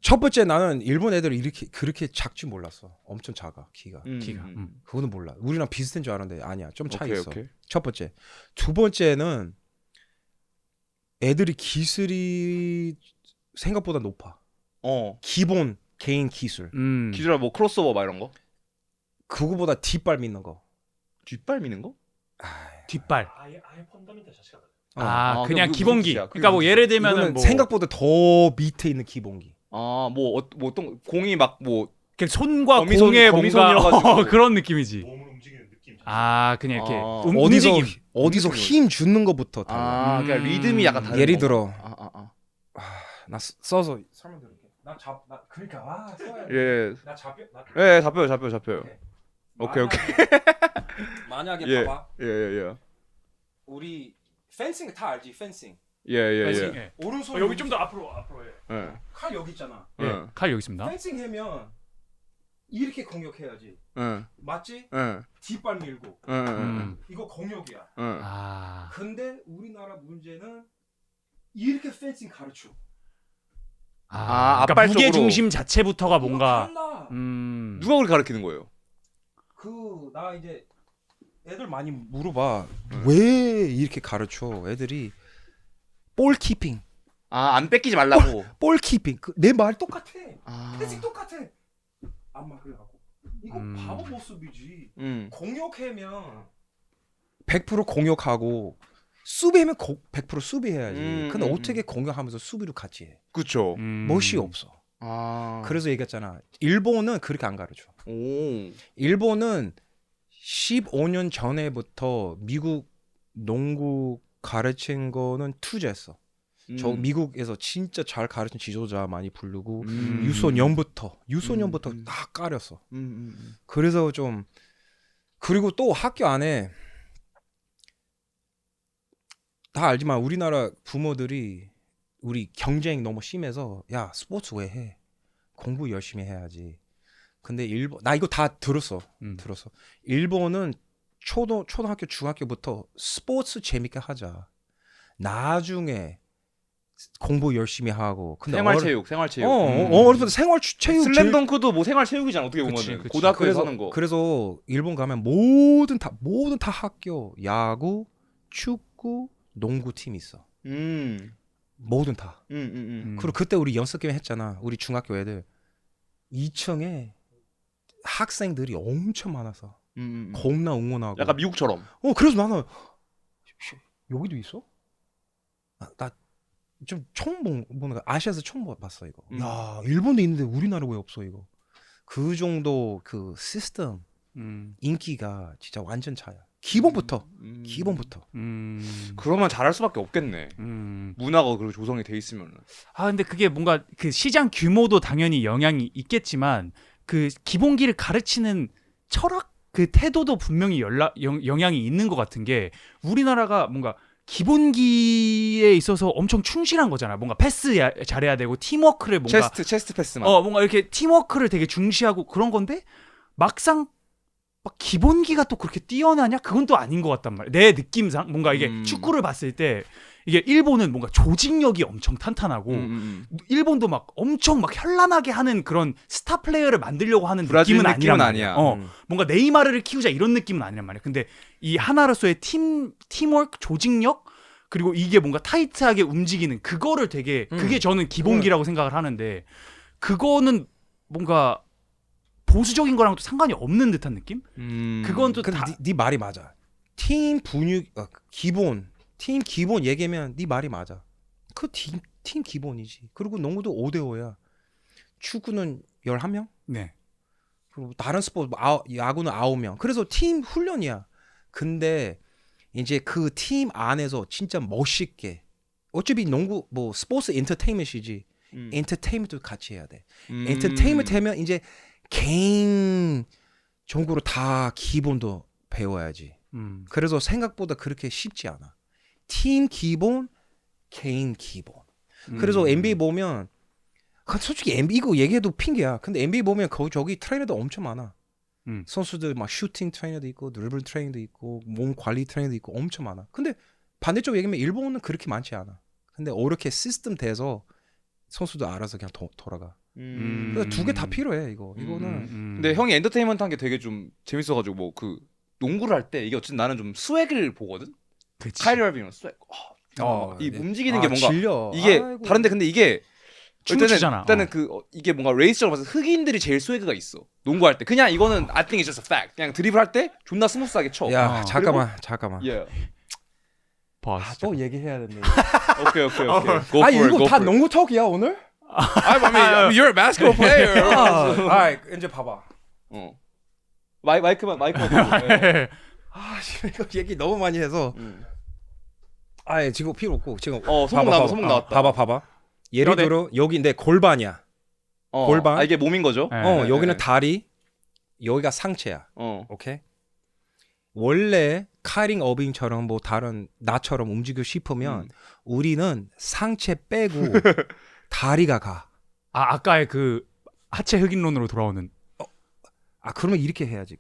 첫 번째 나는 일본 애들이 이렇게 그렇게 작지 몰랐어. 엄청 작아 키가. 키가. 그거는 몰라. 우리랑 비슷한 줄 알았는데 아니야. 좀 차이 오케이, 있어. 오케이. 첫 번째. 두 번째는 애들이 기술이 생각보다 높아. 기본 개인 기술. 기술아 뭐 크로스오버 막 이런 거? 그거보다 뒷발 믿는 거. 뒷발 미는 거? 뒷발. 아예 펀더멘탈 자체가 아, 아, 그냥 그게 기본기. 무슨 뜻이야? 그러니까 뭐 예를 들면은 이거는 뭐 생각보다 더 밑에 있는 기본기. 뭐 어떤 공이 막 뭐 그냥 손과 거미손- 공의 거미손이어가지고. 뭔가 그런 느낌이지. 몸을 움직이는 느낌. 아, 그냥 이렇게 아. 어디서 움직임. 어디서 힘 주는 것부터 달라. 그냥 리듬이 약간 다른 예를 건가? 들어 아. 나 써서 설명드릴게. 나 그러니까 써야 돼. 예. 나 잡혀. 예, 잡혀요. 오케이. 만약에 예. 봐봐. 예. 우리 펜싱 다 알지? 펜싱. 예. 예. 오른손 여기 좀 더 앞으로 해. 예. 칼 여기 있잖아. 예. 칼 여기 있습니다. 펜싱 하면 이렇게 공격해야지. 예. 맞지? 예. 뒷발 밀고. 이거 공격이야. 아. 근데 우리나라 문제는 이렇게 펜싱 가르쳐. 아, 그러니까 앞발 무게 쪽으로. 중심 자체부터가 뭔가 달라. 누가 우리 가르치는 거예요? 나 이제 애들 많이 물어봐. 왜 이렇게 가르쳐? 애들이 볼 키핑. 안 뺏기지 말라고. 볼 키핑. 내 말 똑같아. 아. 펜싱 똑같아. 안 막으려고. 이거 바보 모습이지. 공격하면 100% 공격하고 수비하면 100% 수비해야지. 근데 어떻게 공격하면서 수비를 같이 해? 그쵸. 멋이 없어. 그래서 얘기했잖아. 일본은 그렇게 안 가르쳐. 오. 일본은 15년 전에부터 미국 농구 가르친 거는 투자했어. 저 미국에서 진짜 잘 가르친 지도자 많이 부르고 유소년부터 다 까렸어. 그래서 좀 그리고 또 학교 안에 다 알지만 우리나라 부모들이 우리 경쟁이 너무 심해서 야 스포츠 왜 해? 공부 열심히 해야지. 근데 일본 나 이거 다 들었어. 일본은 초등학교 중학교부터 스포츠 재밌게 하자. 나중에 공부 열심히 하고. 근데 생활체육. 어렸을 때 생활체육 슬램덩크도 뭐 생활체육이잖아 어떻게 보면은. 그치. 고등학교에서 하는 거. 그래서 일본 가면 모든 다 학교 야구, 축구, 농구 팀 있어. 모든 다. 그리고 그때 우리 연습 게임 했잖아. 우리 중학교 애들 2층에 학생들이 엄청 많아서 겁나 응원하고. 약간 미국처럼. 그래서 나는 여기도 있어? 나 좀 처음 보는 거 아시아에서 처음 봤어 이거. 야 일본도 있는데 우리나라 왜 없어 이거. 그 정도 그 시스템 인기가 진짜 완전 차야. 기본부터. 그러면 잘할 수밖에 없겠네. 문화가 그리고 조성이 돼 있으면은. 근데 그게 뭔가 그 시장 규모도 당연히 영향이 있겠지만 그 기본기를 가르치는 철학 그 태도도 분명히 영향이 있는 것 같은 게 우리나라가 뭔가 기본기에 있어서 엄청 충실한 거잖아. 뭔가 패스 잘해야 되고 팀워크를 뭔가 체스트 패스만. 뭔가 이렇게 팀워크를 되게 중시하고 그런 건데 막상 막 기본기가 또 그렇게 뛰어나냐? 그건 또 아닌 것 같단 말이야. 내 느낌상 뭔가 이게 축구를 봤을 때 이게 일본은 뭔가 조직력이 엄청 탄탄하고 일본도 막 엄청 막 현란하게 하는 그런 스타 플레이어를 만들려고 하는 브라질 느낌은 느낌은 아니란 말이야. 아니야. 뭔가 네이마르를 키우자 이런 느낌은 아니란 말이야. 근데 이 하나로서의 팀워크, 조직력 그리고 이게 뭔가 타이트하게 움직이는 그거를 되게 그게 저는 기본기라고 생각을 하는데 그거는 뭔가 보수적인 거랑 또 상관이 없는 듯한 느낌? 그건 또 근데 다 네 말이 맞아. 팀 분위기 팀 기본 얘기하면 네 말이 맞아. 그 팀 기본이지. 그리고 농구도 5대5야. 축구는 11명? 네. 그리고 다른 스포츠 야구는 9명. 그래서 팀 훈련이야. 근데 이제 그 팀 안에서 진짜 멋있게 어차피 농구 뭐 스포츠 엔터테인먼트이지. 엔터테인먼트도 같이 해야 돼. 엔터테인먼트 하면 이제 개인 정보로 다 기본도 배워야지. 그래서 생각보다 그렇게 쉽지 않아. 팀 기본, 개인 기본. 그래서 NBA 보면 솔직히 NBA 이거 얘기해도 핑계야. 근데 NBA 보면 저기 트레이너도 엄청 많아. 선수들 막 슈팅 트레이너도 있고 드리블 트레이너도 있고 몸 관리 트레이너도 있고 엄청 많아. 근데 반대쪽 얘기하면 일본은 그렇게 많지 않아. 근데 어렵게 시스템 돼서 선수도 알아서 그냥 돌아가. 그래서 두 개 다 필요해 이거. 이거는 근데 형이 엔터테인먼트 한 게 되게 좀 재밌어가지고 뭐 그 농구를 할 때 이게 어쨌든 나는 좀 스웩을 보거든. 그치. 카이리 어빙은 스웩. 이 움직이는 게 뭔가 질려. 이게 아이고. 다른데 근데 이게 춤을 추잖아. 일단은 그 이게 뭔가 레이스적으로 봐서 흑인들이 제일 스웨그가 있어. 농구할 때 그냥 이거는 I think it's just a fact. 그냥 드리블 할 때 존나 스무스하게 쳐. 야 잠깐만. 예. 봐. 또 얘기해야 되네. 오케이. Go for 아 it, 이거 go 다 for it. 농구 턱이야 오늘? I mean, you're a basketball player. 아 이제 봐봐. 마이크만 네. 아 이거 얘기 너무 많이 해서. 아 지금 필요 없고 지금. 소문 나왔다. 봐봐. 예를 들어 여기 내 골반이야. 골반. 이게 몸인 거죠? 네. 여기는 다리. 여기가 상체야. 오케이. 원래 카이리 어빙처럼 뭐 다른 나처럼 움직이고 싶으면 우리는 상체 빼고 다리가 가. 아까의 그 하체 흑인론으로 돌아오는. 그러면 이렇게 해야지.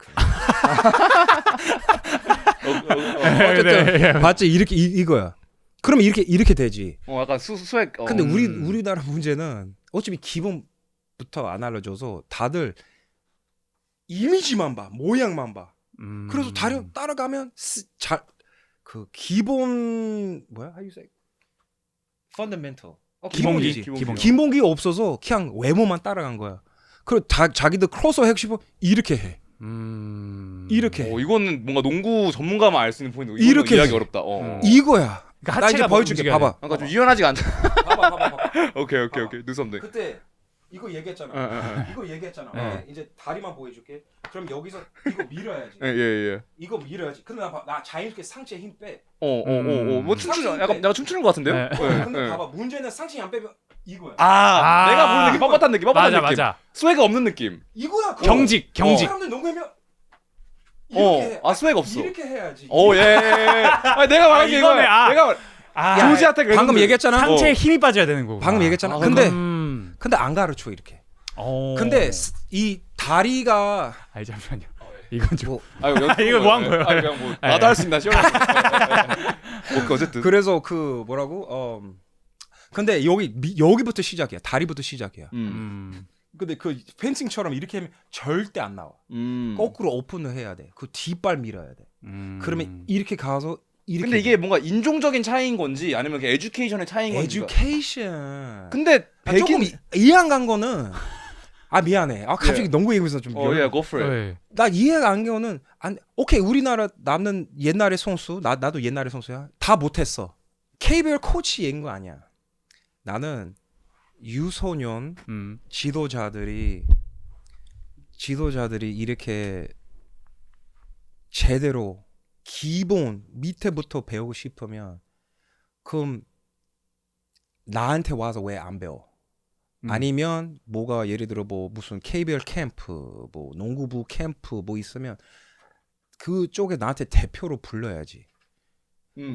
네. 봤지 이렇게 이거야. 그러면 이렇게 되지. 약간 스웩. 근데 우리나라 문제는 어차피 기본부터 안 알려줘서 다들 이미지만 봐, 모양만 봐. 그래서 따라가면 그 기본 뭐야? How you say? Fundamental. 기본기 없어서 그냥 외모만 따라간 거야. 그리고 자기들 크로스오버 하고 싶어 이렇게 해. 이렇게 해. 이거는 뭔가 농구 전문가만 알 수 있는 포인트. 이렇게 이해하기 해. 어렵다. 이거야. 그러니까 나 이제 하체가 보여줄게. 봐봐. 그러니까 좀 유연하지가 않다. 봐봐. 오케이. Do something. 그때 이거 얘기했잖아. 이거 얘기했잖아. 이제 다리만 보여줄게. 그럼 여기서 이거 밀어야지. 예. 이거 밀어야지. 근데 나 자연스럽게 상체 힘 빼. 뭐 춤추는 약간 춤추는 것 같은데요? 네. 근데 봐봐. 문제는 상체 안 빼면 이거야. 내가 보는 느낌 뻣뻣한 느낌. 맞아. 스웨가 없는 느낌. 이거야. 경직. 사람들 농구하면 이렇게 해. 스웨가 없어. 이렇게 해야지. 예. 내가 말한 게 이거네. 내가 조지한테 그랬는데. 방금 얘기했잖아. 상체에 힘이 빠져야 되는 거고. 방금 얘기했잖아. 근데 안 가르쳐 이렇게. 근데 이 다리가 잠시만요. 이건 좀. 이거 뭐 한 거예요? 그냥 뭐 나도 할 수 있나 시원하게. 오케이 어쨌든. 그래서 그 뭐라고? 근데 여기부터 시작이야. 다리부터 시작이야. 근데 그 펜싱처럼 이렇게 하면 절대 안 나와. 거꾸로 오픈을 해야 돼. 그 뒷발 밀어야 돼. 그러면 이렇게 가서 이렇게. 근데 이게 뭔가 인종적인 차이인 건지 아니면 에듀케이션의 차이인 건지. 에듀케이션. 근데 조금 이해 안 간 거는 미안해. 갑자기 농구 얘기해서 좀. go for it. 나 이해가 안 간 거는 오케이 우리나라 남는 옛날의 선수 나도 옛날의 선수야. 다 못했어. KBL 코치 얘기인 거 아니야. 나는 유소년 지도자들이 이렇게 제대로 기본 밑에부터 배우고 싶으면 그럼 나한테 와서 왜 안 배워? 아니면 뭐가 예를 들어 뭐 무슨 KBL 캠프, 뭐 농구부 캠프 뭐 있으면 그쪽에 나한테 대표로 불러야지.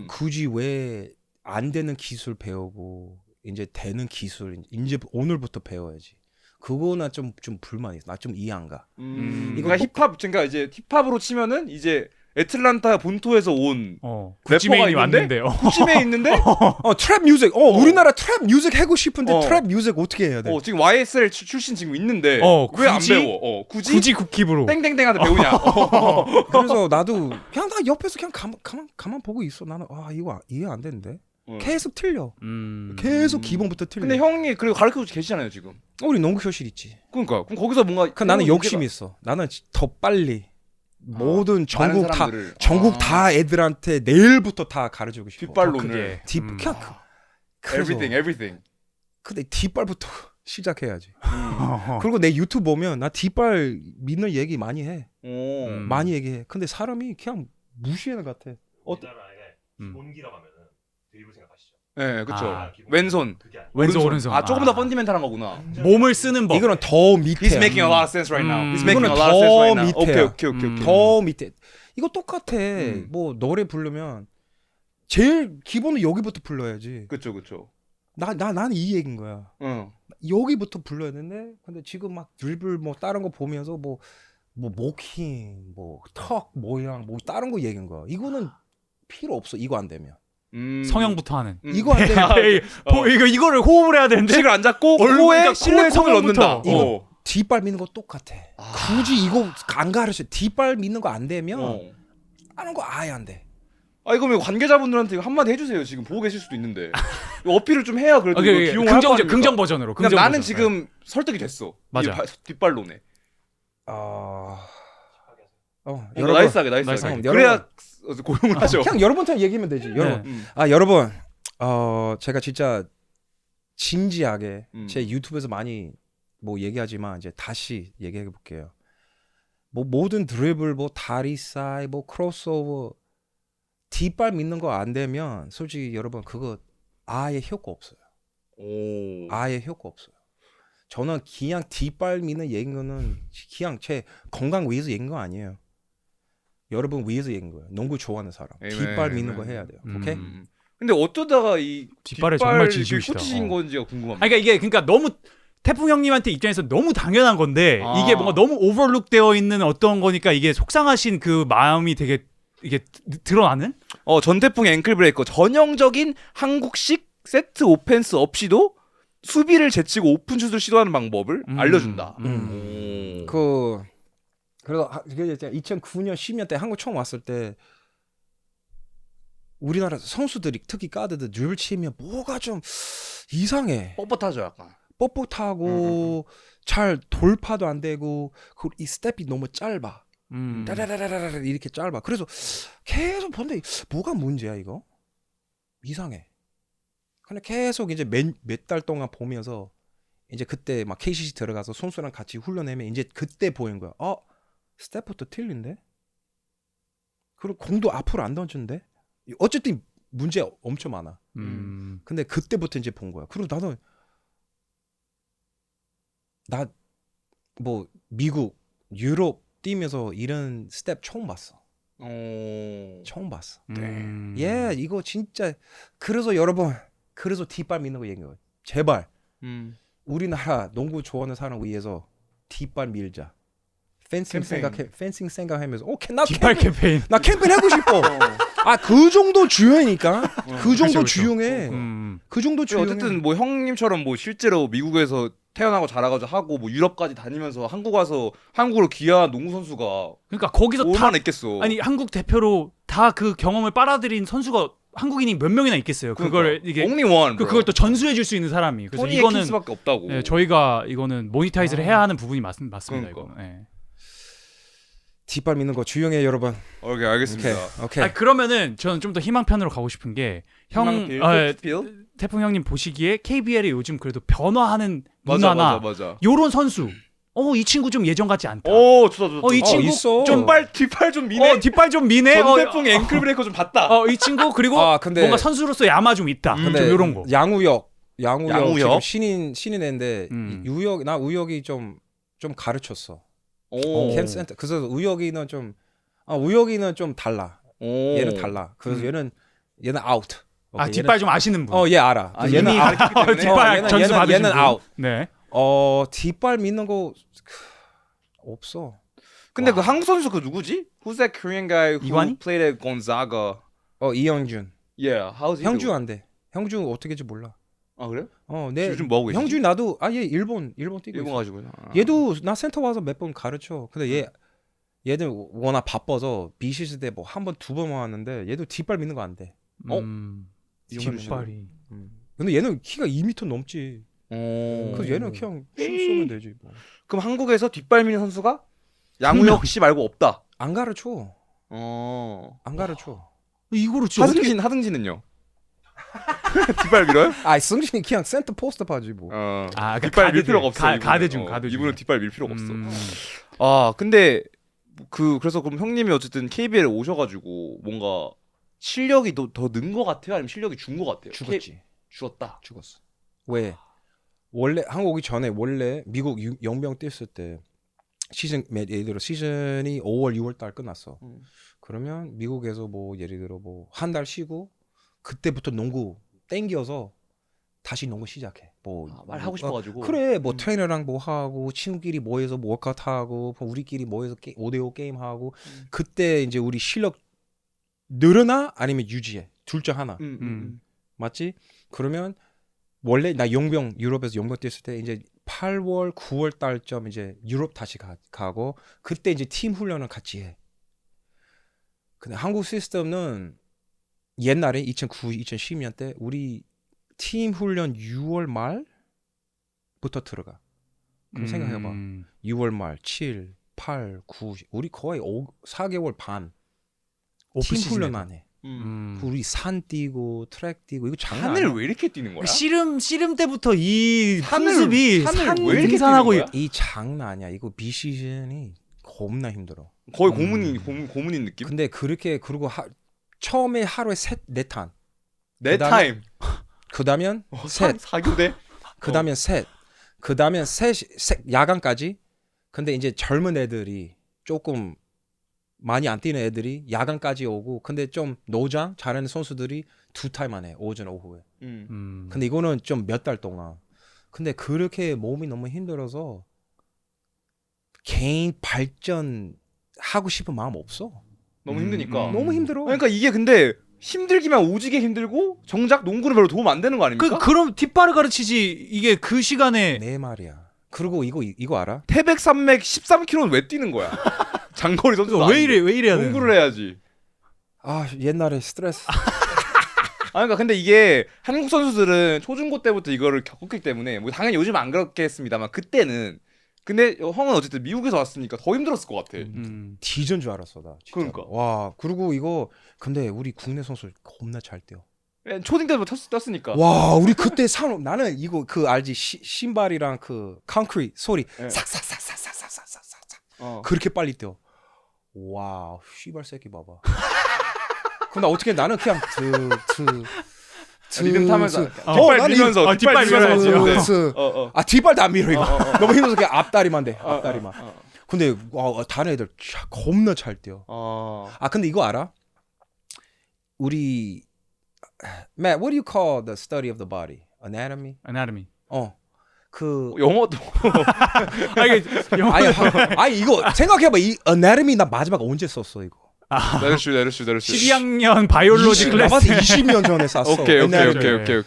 굳이 왜 안 되는 기술 배우고 이제 되는 기술 이제 오늘부터 배워야지. 그거나 좀 불만이 있어. 나 좀 이해 안 가. 이거 힙합 그러니까 이제 힙합으로 치면은 이제 애틀란타 본토에서 온 구찌맨이 왔는데 구찌맨이 있는데 트랩 뮤직 우리나라 트랩 뮤직 하고 싶은데 트랩 뮤직 어떻게 해야 돼? 지금 YSL 출신 지금 있는데 왜 안 배워? 굳이 국힙으로 땡땡땡한테 배우냐? 그래서 나도 그냥 나 옆에서 그냥 가만 보고 있어. 나는 이거 이해 안 되는데 계속 틀려. 계속 기본부터 틀려. 근데 형이 그리고 가르쳐 주고 계시잖아요 지금. 우리 농구 교실 있지. 그러니까 그럼 거기서 뭔가 나는 욕심이 있어. 나는 더 빨리 모든 전국 다 애들한테 내일부터 다 가르치고 싶어. 뒷발론을. 그냥 everything. 근데 뒷발부터 시작해야지. 그리고 내 유튜브 보면 나 뒷발 믿는 얘기 많이 해. 많이 얘기해. 근데 사람이 그냥 무시하는 것 같아. 우리나라에 기본기라고 하면은 드리블 생각하시죠? 네, 그쵸. 아, 왼손. 그게 아니고 왼손 오른손. 아, 조금 더 펀디멘탈한 거구나. 몸을 쓰는 법. 이거는 더 밑에. He's making a lot of sense right now. He's making a 이거는 lot of sense right 더 now. 밑에야. 오케이. 더 밑에. 이거 똑같아. 뭐 노래 부르면 제일 기본은 여기부터 불러야지. 그쵸. 나는 이 얘기인 거야. 응. 여기부터 불러야 되는데 근데 지금 막 드리블 뭐 다른 거 보면서 뭐 모킹 뭐턱 모양 뭐 다른 거 얘기인 거야. 이거는 필요 없어. 이거 안 되면. 성형부터 하는. 이거 안 되면 이거를 호흡을 해야 되는데. 식을 안 잡고 얼굴, 코에 그러니까 실내 성을 성형부터. 넣는다. 이거 뒷발 미는 거 똑같아. 굳이 이거 안 가르쳐. 뒷발 미는 거 안 되면 다른 거 아예 안 돼. 아 이거 관계자분들한테 이거 한마디 해주세요. 지금 보고 계실 수도 있는데 이거 어필을 좀 해야 그래도 이거 기용을 할 거 아닙니까? 긍정 버전으로. 그냥 긍정 나는 버전. 지금 설득이 됐어. 맞아. 이 뒷발로네. 여러분, 나이스하게. 나이스하게. 그래야 고용을 하죠. 그냥 여러분한테 얘기하면 되지. 여러분. 여러분. 제가 진짜 진지하게 제 유튜브에서 많이 뭐 얘기하지만 이제 다시 얘기해 볼게요. 뭐 모든 드리블 뭐 다리 사이 뭐 크로스오버 뒷발 믿는 거 안 되면 솔직히 여러분 그거 아예 효과 없어요. 아예 효과 없어요. 저는 그냥 뒷발 믿는 얘기인 거는 그냥 제 건강 위해서 얘기인 거 아니에요. 여러분 위해서 얘기인 거예요. 농구 좋아하는 사람 뒷발 믿는 거 해야 돼요. 오케이? 근데 어쩌다가 이 뒷발에 정말 진심이시다. 꽂히신 건지가 궁금합니다. 그러니까 이게 너무 태풍 형님한테 입장에서 너무 당연한 건데 아. 이게 뭔가 너무 오버룩 되어 있는 어떤 거니까 이게 속상하신 그 마음이 되게 이게 드러나는? 전태풍 앵클 브레이커 전형적인 한국식 세트 오펜스 없이도 수비를 제치고 오픈 슛을 시도하는 방법을 알려준다. 그래서 2009년 10년 때 한국 처음 왔을 때 우리나라 선수들이 특히 가드들 드리블 치면 뭐가 좀 이상해. 뻣뻣하죠 약간. 뻣뻣하고 잘 돌파도 안 되고 이 스텝이 너무 짧아. 따라라라라 이렇게 짧아. 그래서 계속 보는데 뭐가 문제야 이거? 이상해. 근데 계속 이제 몇 달 동안 보면서 이제 그때 막 KCC 들어가서 선수랑 같이 훈련하면 이제 그때 보인 거야. 스텝부터 틀린데? 그리고 공도 앞으로 안 던지는데? 어쨌든 문제 엄청 많아. 근데 그때부터 이제 본 거야. 그리고 나는 나 뭐 미국, 유럽 뛰면서 이런 스텝 처음 봤어. 처음 봤어. 이거 진짜 그래서 여러분 그래서 뒷발 믿는 거 얘기해요. 제발 우리나라 농구 좋아하는 사람 위해서 뒷발 밀자. 펜싱 생각하면서 나 뒷발 캠페인. 나 캠페인 하고 싶어. 그 정도 중요하니까. 그 정도 중요해. 그 정도 중요해. 어쨌든 뭐 형님처럼 뭐 실제로 미국에서 태어나고 자라가지고 하고 뭐 유럽까지 다니면서 한국 와서 한국으로 귀화한 농구 선수가 그러니까 거기서 얼마나 있겠어. 아니 한국 대표로 다 그 경험을 빨아들인 선수가 한국인이 몇 명이나 있겠어요. 그걸 이게 only one. 그걸 또 전수해 줄 수 있는 사람이. 그래서 토니 이거는 에킨스밖에 없다고. 네, 저희가 이거는 모니타이즈를 해야 하는 부분이 맞습니다. 그러니까. 이거는. 네. 뒷발 믿는 거 주용해 여러분. 오케이 알겠습니다. 오케이. 그러면은 저는 좀 더 희망편으로 가고 싶은 게 태풍 형님 보시기에 KBL이 요즘 그래도 변화하는 문화나 맞아. 요런 선수. 이 친구 좀 예전 같지 않다. 좋다. 이 친구 있어. 좀 뒷발 좀 미네. 뒷발 좀 미네. 전태풍 앵클 브레이커 좀 봤다. 이 친구 그리고 근데 뭔가 선수로서 야마 좀 있다. 좀 요런 거. 양우혁 양우혁? 지금 신인 애인데 나 우혁이 좀 가르쳤어. 캠센터. 그래서 우혁이는 좀 달라. 얘는 달라. 그래서 얘는 아웃. 뒷발 좀 아시는 분. 얘 알아. 이미 가르쳤기 때문에. 뒷발 전수 받으신 얘는 분. 아웃. 네. 뒷발 믿는 거 없어. 근데 그 한국 선수 그 누구지? Who's that Korean guy who 이관희? played at Gonzaga? 이영준. Yeah, how's he? 형주 안 돼. 형주 어떻게지 몰라. 그래? 내 요즘 뭐 하고 계시지? 형주 나도 얘 일본 뛰고 일본 있어. 가지고. 얘도 나 센터 와서 몇 번 가르쳐. 근데 얘들 워낙 바빠서 비시스 때 뭐 한 번 두 번 왔는데 얘도 뒷발 믿는 거 안 돼. 뒷발이. 근데 얘는 키가 2m 넘지. 그래서 얘는 그냥 슛 쏘면 되지 뭐. 그럼 한국에서 뒷발 미는 선수가 양우혁 씨 말고 없다. 안 가르쳐. 안 가르쳐. 이거를 진짜 하등진은요? 뒷발 밀어요? 승진이 그냥 센터 포스트 파지 뭐. 뒷발 밀 필요가 없어. 가드 중. 이분은 뒷발 밀 필요가 없어. 근데 그래서 그럼 형님이 어쨌든 KBL에 오셔가지고 뭔가 실력이 더 는 것 같아요? 아니면 실력이 준 것 같아요? 죽었지. 죽었다. 죽었어. 왜? 원래 한국 오기 전에 원래 미국 용병 뛰었을 때 시즌 예를 들어 시즌이 5월 6월 달 끝났어. 그러면 미국에서 뭐 예를 들어 뭐 한 달 쉬고 그때부터 농구 땡겨서 다시 농구 시작해. 뭐 말하고 싶어가지고. 그래 뭐 트레이너랑 뭐 하고 친구끼리 모여서 뭐 워크아웃 하고 뭐 우리끼리 모여서 5대5 게임 하고 그때 이제 우리 실력 늘어나 아니면 유지해 둘 중 하나. 맞지? 그러면 원래 나 용병 유럽에서 용병 뛰었을 때 이제 8월 9월 달쯤 이제 유럽 다시 가고 그때 이제 팀 훈련을 같이 해. 근데 한국 시스템은 옛날에 2009, 2010년 때 우리 팀 훈련 6월 말부터 들어가. 그럼 생각해봐. 6월 말, 7, 8, 9 우리 거의 4개월 반 팀 훈련만 해. 우리 산 뛰고 트랙 뛰고 이거 장난 산을 아니야. 왜 이렇게 뛰는 거야? 씨름 때부터 이 풍습이 산을 산 왜 이렇게 등산하고 뛰는 거야? 이 장난 아니야. 이거 비시즌이 겁나 힘들어. 거의 고문인 느낌? 근데 그렇게 그리고 처음에 하루에 네 탄. 내 그다음에- 타임. 그다음엔 셋. 사교대? 그다음엔 셋. 그다음엔 셋 야간까지. 근데 이제 젊은 애들이 조금 많이 안 뛰는 애들이 야간까지 오고 근데 좀 노장 잘하는 선수들이 2타임만 해. 오전 오후에. 근데 이거는 좀 몇 달 동안. 근데 그렇게 몸이 너무 힘들어서 개인 발전 하고 싶은 마음 없어. 너무 힘드니까. 너무 힘들어. 그러니까 이게 근데 힘들기만 오지게 힘들고 정작 농구는 별로 도움 안 되는 거 아닙니까? 그럼 뒷발을 가르치지 이게 그 시간에 내 말이야. 그리고 이거 알아? 태백 산맥 13km는 왜 뛰는 거야? 장거리 선수도 왜 이래야 돼? 농구를 해야지. 아 옛날에 스트레스. 그러니까 근데 이게 한국 선수들은 초중고 때부터 이거를 겪었기 때문에 뭐 당연히 요즘 안 그렇겠습니다만 그때는 근데 형은 어쨌든 미국에서 왔으니까 더 힘들었을 것 같아. 뒤전 줄 알았어 나. 진짜로. 그러니까. 와 그리고 이거 근데 우리 국내 선수 겁나 잘 뛰어. 초딩 때부터 떴으니까. 와 우리 그때 나는 이거 그 알지 신발이랑 그 콘크리트 소리 네. 삭삭삭삭삭삭삭삭삭 그렇게 빨리 뛰어. 와 씨발 새끼 봐봐. 근데 어떻게 나는 그냥 리듬 타면서 뒷발 뒷발 밀면서 뒷발 밀면서 아 뒷발도 안 밀어 이거. 너무 힘들어서 그냥 앞다리만 돼. 앞다리만. 어. 근데 와 다른 애들 겁나 잘 뛰어. 아 근데 이거 알아? 우리 Matt, what do you call the study of the body? Anatomy? Anatomy. 그 영어도 아니 이거 생각해봐 이 anatomy 나 마지막 언제 썼어 이거? 내려슈 12학년 바이올로지 나 클래스. 봤을 때 20년 전에 쐈어. 오케이. anatomy.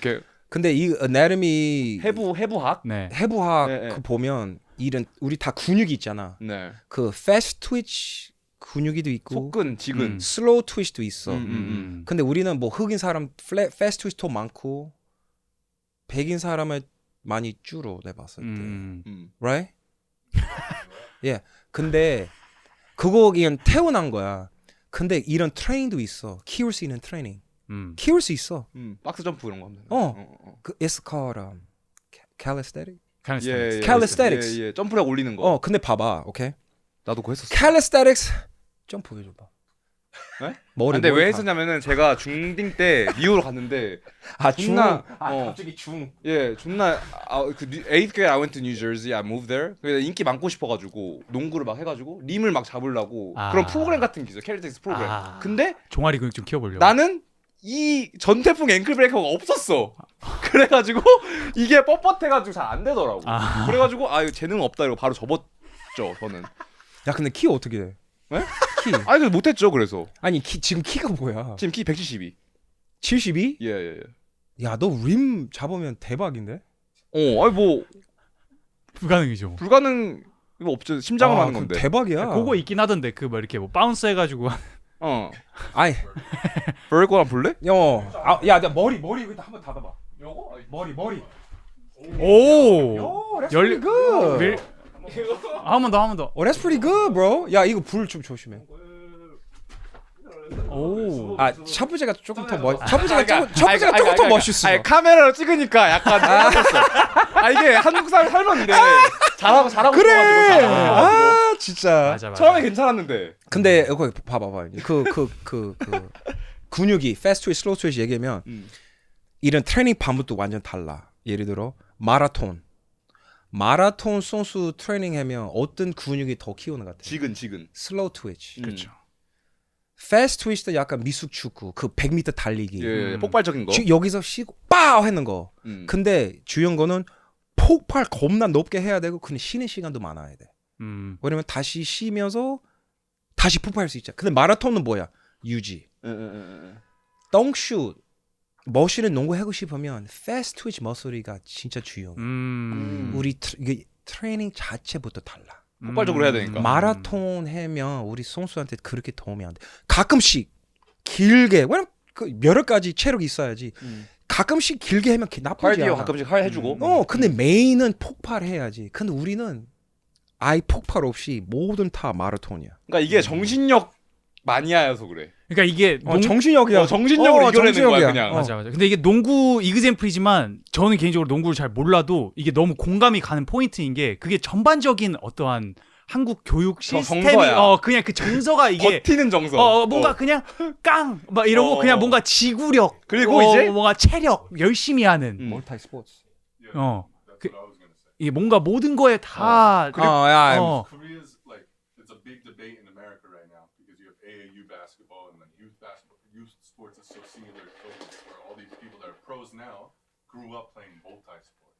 근데 이 anatomy 해부학? 네. 해부학 네, 네. 그 보면 이런 우리 다 근육이 있잖아. 네. 그 fast twitch 근육이도 있고 속근, 지근. slow twitch도 있어. 음. 근데 우리는 뭐 흑인 사람 fast twitch 더 많고 백인 사람은 많이 줄어 내가 봤을 때. right? 예. 근데 그거 그냥 태어난 거야. 근데 이런 트레이닝도 있어. 키울 수 있는 트레이닝. 키울 수 있어. 박스 점프 이런 거 하면. 그 it's called calisthenics. 예. Calisthenics. 예. 점프력 올리는 거. 근데 봐봐. 오케이. 나도 그거 했었어. calisthenics 점프 해줘 봐. 네? 머리 근데 머리 왜 다. 했었냐면은 제가 중딩 때 미국으로 갔는데 존나 갑자기 중. 예, 존나 그 8th grade I went to New Jersey. I moved there. 그래서 인기 많고 싶어가지고 농구를 막 해가지고 림을 막 잡으려고 그런 프로그램 같은 게 있어요. 캐리텍스 프로그램. 근데 종아리 근육 좀 키워보려고. 나는 이 전태풍 앵클 브레이커가 없었어. 그래가지고 이게 뻣뻣해가지고 잘 안 되더라고. 그래가지고 이거 재능 없다 이러고 바로 접었죠 저는. 야 근데 키 어떻게 돼? 네? 키. 그래서 못했죠 그래서. 아니 지금 키가 뭐야? 지금 키 172. 72? 예. 야 너 림 잡으면 대박인데? 뭐 불가능이죠. 불가능 이거 없죠. 심장으로 하는 건데. 대박이야. 그거 있긴 하던데 그 뭐 이렇게 뭐 바운스 해가지고. 아이 버리고 한번 볼래? 야 나 머리 여기다 한번 닫아봐. 요거 머리. 오. That's pretty good. 한 번 더. That's pretty good, bro. 야 이거 불 좀 조심해. 오. 샤브제가 조금 더 샤브제가 조금 더 멋있어. 아니 카메라로 찍으니까 약간 이게 한국 사람 삶았는데 잘하고 그래. 싶어가지고 진짜. 맞아. 처음에 괜찮았는데. 근데 거기 봐봐. 근육이 패스트 트위치, 슬로우 트위치 얘기하면 이런 트레이닝 방법도 완전 달라. 예를 들어 마라톤 선수 트레이닝하면 어떤 근육이 더 키우는 것 같아? 지근. 슬로우 트위치. 그렇죠. 패스트 트위치도 약간 미숙 축구, 그 100m 달리기. 예, 폭발적인 거. 여기서 쉬고 빠우 하는 거. 근데 중요한 거는 폭발 겁나 높게 해야 되고 근데 쉬는 시간도 많아야 돼. 왜냐면 다시 쉬면서 다시 폭발할 수 있잖아. 근데 마라톤은 뭐야? 유지. 덩슛. 머신을 농구 하고 싶으면 패스트 트위치 머슬이가 진짜 중요해. 우리 이게 트레이닝 자체부터 달라. 폭발적으로 해야 되니까. 마라톤 하면 우리 선수한테 그렇게 도움이 안 돼. 가끔씩 길게 왜냐면 그 여러 가지 체력이 있어야지. 가끔씩 길게 하면 나쁘지 카디오 않아. 가끔씩 해주고. 근데 메인은 폭발해야지. 근데 우리는 아예 폭발 없이 모든 다 마라톤이야. 그러니까 이게 정신력 마니아여서 그래. 그러니까 이게 정신력이야. 정신력으로 이겨내는 정신력이야. 거야 그냥. 맞아. 근데 이게 농구 이그젬플이지만 저는 개인적으로 농구를 잘 몰라도 이게 너무 공감이 가는 포인트인 게 그게 전반적인 어떠한 한국 교육 시스템이 정서야. 그냥 그 정서가 이게 버티는 정서. 뭔가 그냥 깡 막 이러고 그냥 뭔가 지구력 그리고 이제 뭔가 체력 열심히 하는 멀티 스포츠. 이게 뭔가 모든 거에 다 야. Korea's like it's a big debate in America right now because you have AAU basketball and like youth sports is so singular focused where all these people that are pros now grew up playing multi-sport.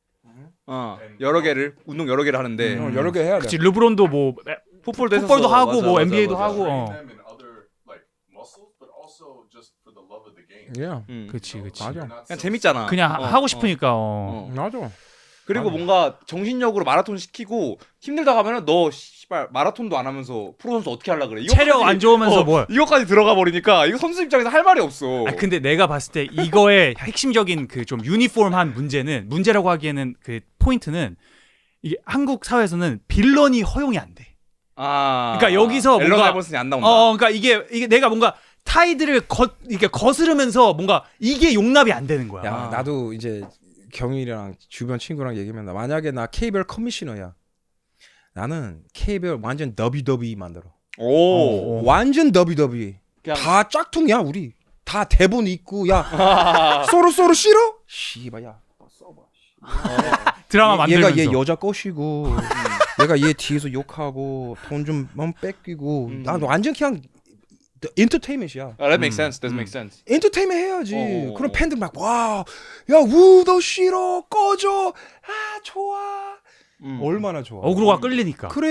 여러 개를 운동 여러 개를 하는데 여러 개 해야 돼. 그치, 르브론도 뭐 풋볼도 풋볼도 했었어. 하고 맞아, 뭐 맞아, NBA도 맞아. 하고 Train them in other like muscles, but also just for the love of the game. 그치 맞아. You're not 그냥 so- 재밌잖아. 그냥 하고 싶으니까 맞아. 그리고 뭔가 정신력으로 마라톤 시키고 힘들다 하면은 너 씨발 마라톤도 안 하면서 프로 선수 어떻게 하려 그래? 체력 안 좋으면서 뭘 이거까지 들어가 버리니까 이거 선수 입장에서 할 말이 없어. 근데 내가 봤을 때 이거의 핵심적인 그 좀 유니폼한 문제라고 하기에는 그 포인트는 이게 한국 사회에서는 빌런이 허용이 안 돼. 그러니까 여기서 앨런 뭔가 아이버슨이 안 나온다. 그러니까 이게 내가 뭔가 타이드를 이렇게 거스르면서 뭔가 이게 용납이 안 되는 거야. 야, 나도 이제 경일이랑 주변 친구랑 얘기하면 만약에 나 KBL 커미셔너야. 나는 KBL 완전 WWE 만들어. 오. 완전 WWE. 그냥- 다 짝퉁이야 우리. 다 대본 있고 야 서로 싫어? 씨발 야 써봐. 드라마 만들면서. 얘가 얘 여자 꼬시고 얘가 얘 뒤에서 욕하고 돈 좀 뺏기고 나 완전 그냥 엔터테인먼트야. That makes sense. That makes sense. 엔터테인먼트 해야지. 어. 그럼 팬들 막 와, 야 우도 싫어, 꺼져, 아 좋아, 얼마나 좋아. 어그로가 끌리니까. 그래.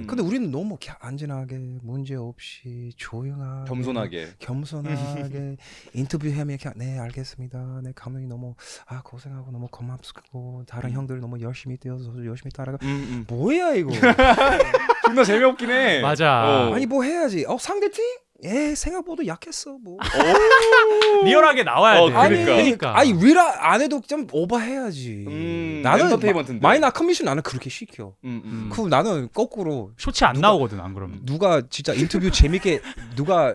근데 우리는 너무 안전하게, 문제 없이, 조용하게, 겸손하게 인터뷰하면 그냥 네 알겠습니다. 네 감독님 너무 고생하고 너무 고맙고 다른 형들 너무 열심히 뛰어서 저도 열심히 따라가. 뭐야 이거? 존나 재미없긴 해. 맞아. 아니 뭐 해야지. 상대팀? 생각보다 약했어 뭐. 리얼하게 나와야 돼. 그러니까. 아니 위라 안 해도 좀 오버해야지. 나는 엔터테인먼트인데. 마이너 커미션 나는 그렇게 시켜. 그 나는 거꾸로 쇼츠 안 나오거든 안 그러면. 누가 진짜 인터뷰 재밌게 누가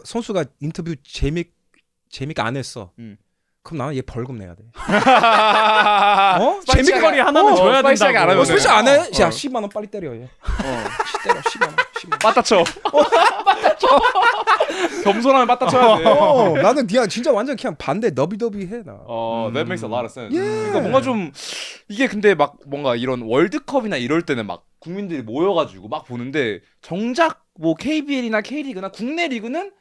선수가 인터뷰 재밌게 안 했어. 그럼 나는 얘 벌금 내야 돼. 재밌게 거리 하나는 줘야 스파이시하게 안 된다고. 하면은. 스페셜 안 해? 야 10만 원 빨리 때려 얘. 때려 10만 원. 10만 원. 빠따쳐. 겸손하면 빠따쳐야 돼. 나는 그냥 진짜 완전 그냥 반대 너비더비 해 나. That makes a lot of sense. 그러니까 뭔가 좀 이게 근데 막 뭔가 이런 월드컵이나 이럴 때는 막 국민들이 모여가지고 막 보는데 정작 뭐 KBL이나 K리그나 국내 리그는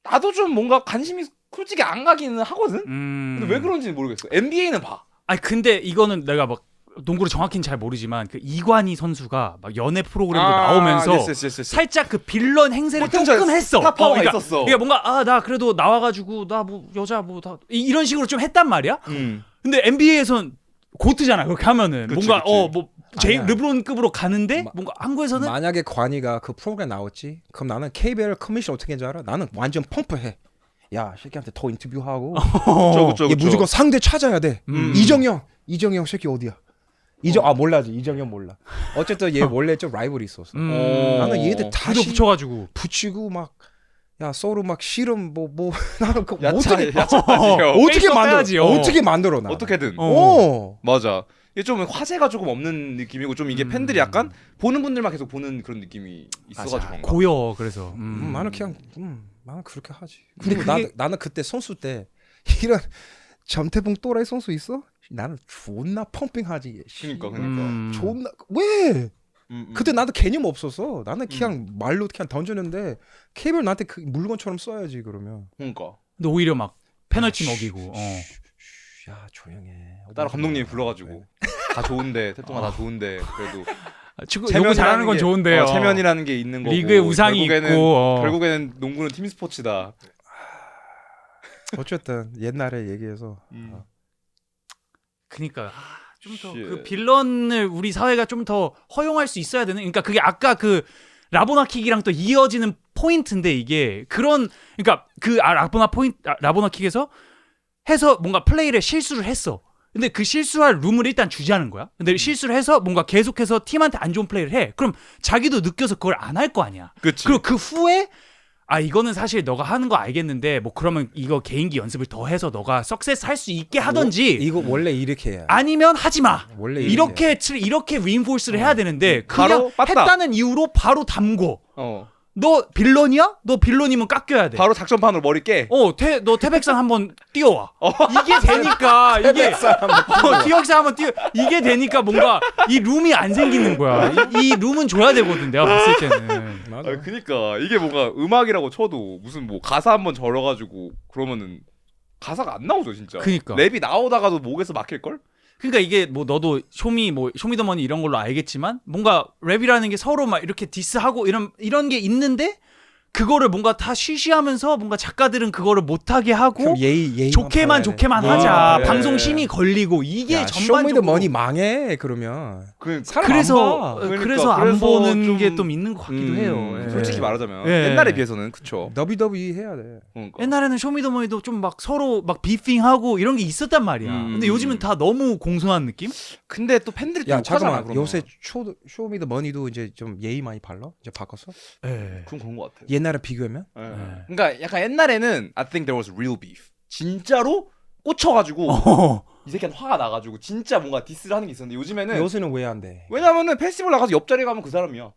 나도 좀 뭔가 관심이 솔직히 안 가기는 하거든. 근데 왜 그런지는 모르겠어. NBA는 봐. 아니 근데 이거는 내가 막 농구를 정확히는 잘 모르지만 그 이관희 선수가 막 연애 프로그램도 나오면서 yes. 살짝 그 빌런 행세를 포텐셜 조금 했어. 스타 파워가 그러니까, 있었어. 그러니까 뭔가 나 그래도 나와가지고 나 뭐 여자 뭐 다 이런 식으로 좀 했단 말이야. 근데 NBA에선 고트잖아 그렇게 하면은 그치, 뭔가 그치. 뭐 아니야. 르브론급으로 가는데 뭔가 한국에서는 만약에 관이가 그 프로그램 나왔지? 그럼 나는 KBL 커미션 어떻게 하는지 알아? 나는 완전 펌프해. 야, 새끼한테 더 인터뷰하고. 그쵸. 얘 무조건 상대 찾아야 돼. 이정형 새끼 어디야? 몰라지. 이정형 몰라. 어쨌든 얘 원래 좀 라이벌이 있었어. 나는 얘들 다시 붙여가지고 붙이고 막 야 서로 막 씨름 뭐 나는 그 야차 어떻게 만들어 나? 어떻게든. 어. 맞아. 이게 좀 화제가 조금 없는 느낌이고 좀 이게 팬들이 약간 보는 분들만 계속 보는 그런 느낌이 있어가지고. 그런가. 고여 그래서 나는 그냥 나는 그렇게 하지. 그리고 그게- 나는 그때 선수 때 이런 전태풍 또라이 선수 있어? 나는 존나 펌핑하지. 그러니까. 존나 왜? 음. 그때 나도 개념 없었어. 나는 그냥 말로 그냥 던졌는데 케이블 나한테 그 물건처럼 써야지 그러면. 그러니까. 근데 오히려 막 페널티 먹이고. 야 조용해. 따로 감독님이 불러가지고 다 좋은데 태동아 다 좋은데 그래도 축구 농구 잘하는 건 좋은데요. 체면이라는 게 있는 거고 리그에 우상이 있고. 결국에는 농구는 팀 스포츠다. 어쨌든 옛날에 얘기해서 그니까 좀 더 Shit. 그 빌런을 우리 사회가 좀 더 허용할 수 있어야 되는. 그러니까 그게 아까 그 라보나킥이랑 또 이어지는 포인트인데 이게 그런 그러니까 그 라보나킥에서 해서 뭔가 플레이를 실수를 했어. 근데 그 실수할 룸을 일단 주지하는 거야. 근데 실수를 해서 뭔가 계속해서 팀한테 안 좋은 플레이를 해. 그럼 자기도 느껴서 그걸 안 할 거 아니야. 그치. 그리고 그 후에 이거는 사실 너가 하는 거 알겠는데 뭐 그러면 이거 개인기 연습을 더 해서 너가 석세스 할 수 있게 하던지 이거 원래 이렇게 해야. 아니면 하지 마. 원래 이렇게 리인포스를 해야 되는데 바로 그냥 빠따. 했다는 이유로 바로 담고. 어. 너 빌런이야? 너 빌런이면 깎여야 돼. 바로 작전판으로 머리 깨. 너 태백산 한번 뛰어와. 이게 되니까 이게 티격사 한번 뛰어. 이게 되니까 뭔가 이 룸이 안 생기는 거야. 이 룸은 줘야 되거든. 내가 봤을 때는. 맞아. 그니까 이게 뭔가 음악이라고 쳐도 무슨 뭐 가사 한번 절어가지고 그러면은 가사가 안 나오죠 진짜. 그니까. 랩이 나오다가도 목에서 막힐 걸? 그러니까 이게 뭐 너도 쇼미더머니 이런 걸로 알겠지만 뭔가 랩이라는 게 서로 막 이렇게 디스하고 이런 게 있는데 그거를 뭔가 다 쉬쉬하면서 뭔가 작가들은 그거를 못하게 하고 그럼 예의 좋게만 하자. 방송 심의 걸리고 이게 전반적으로 쇼미더머니 망해 그러면. 사람 그래서 안 봐. 그래서 안 그래서 보는 좀- 게 좀 있는 것 같기도 해요. 예. 솔직히 말하자면 예. 옛날에 비해서는 그쵸. WWE 해야 돼. 그러니까. 옛날에는 쇼미더머니도 좀 막 서로 막 비핑하고 이런 게 있었단 말이야. 근데 요즘은 다 너무 공손한 느낌? 근데 또 팬들이 야 욕하잖아, 잠깐만 그러면. 요새 쇼미더머니도 이제 좀 예의 많이 발라? 이제 바꿨어? 예. 그런 것 같아. 옛날에 비교하면? 예. 그러니까 약간 옛날에는 I think there was real beef. 진짜로 꽂혀가지고 이 새끼한테 화가 나가지고 진짜 뭔가 디스를 하는 게 있었는데 요즘에는 요새는 왜 안 돼? 왜냐면은 페스티벌 나가서 옆자리 가면 그 사람이야.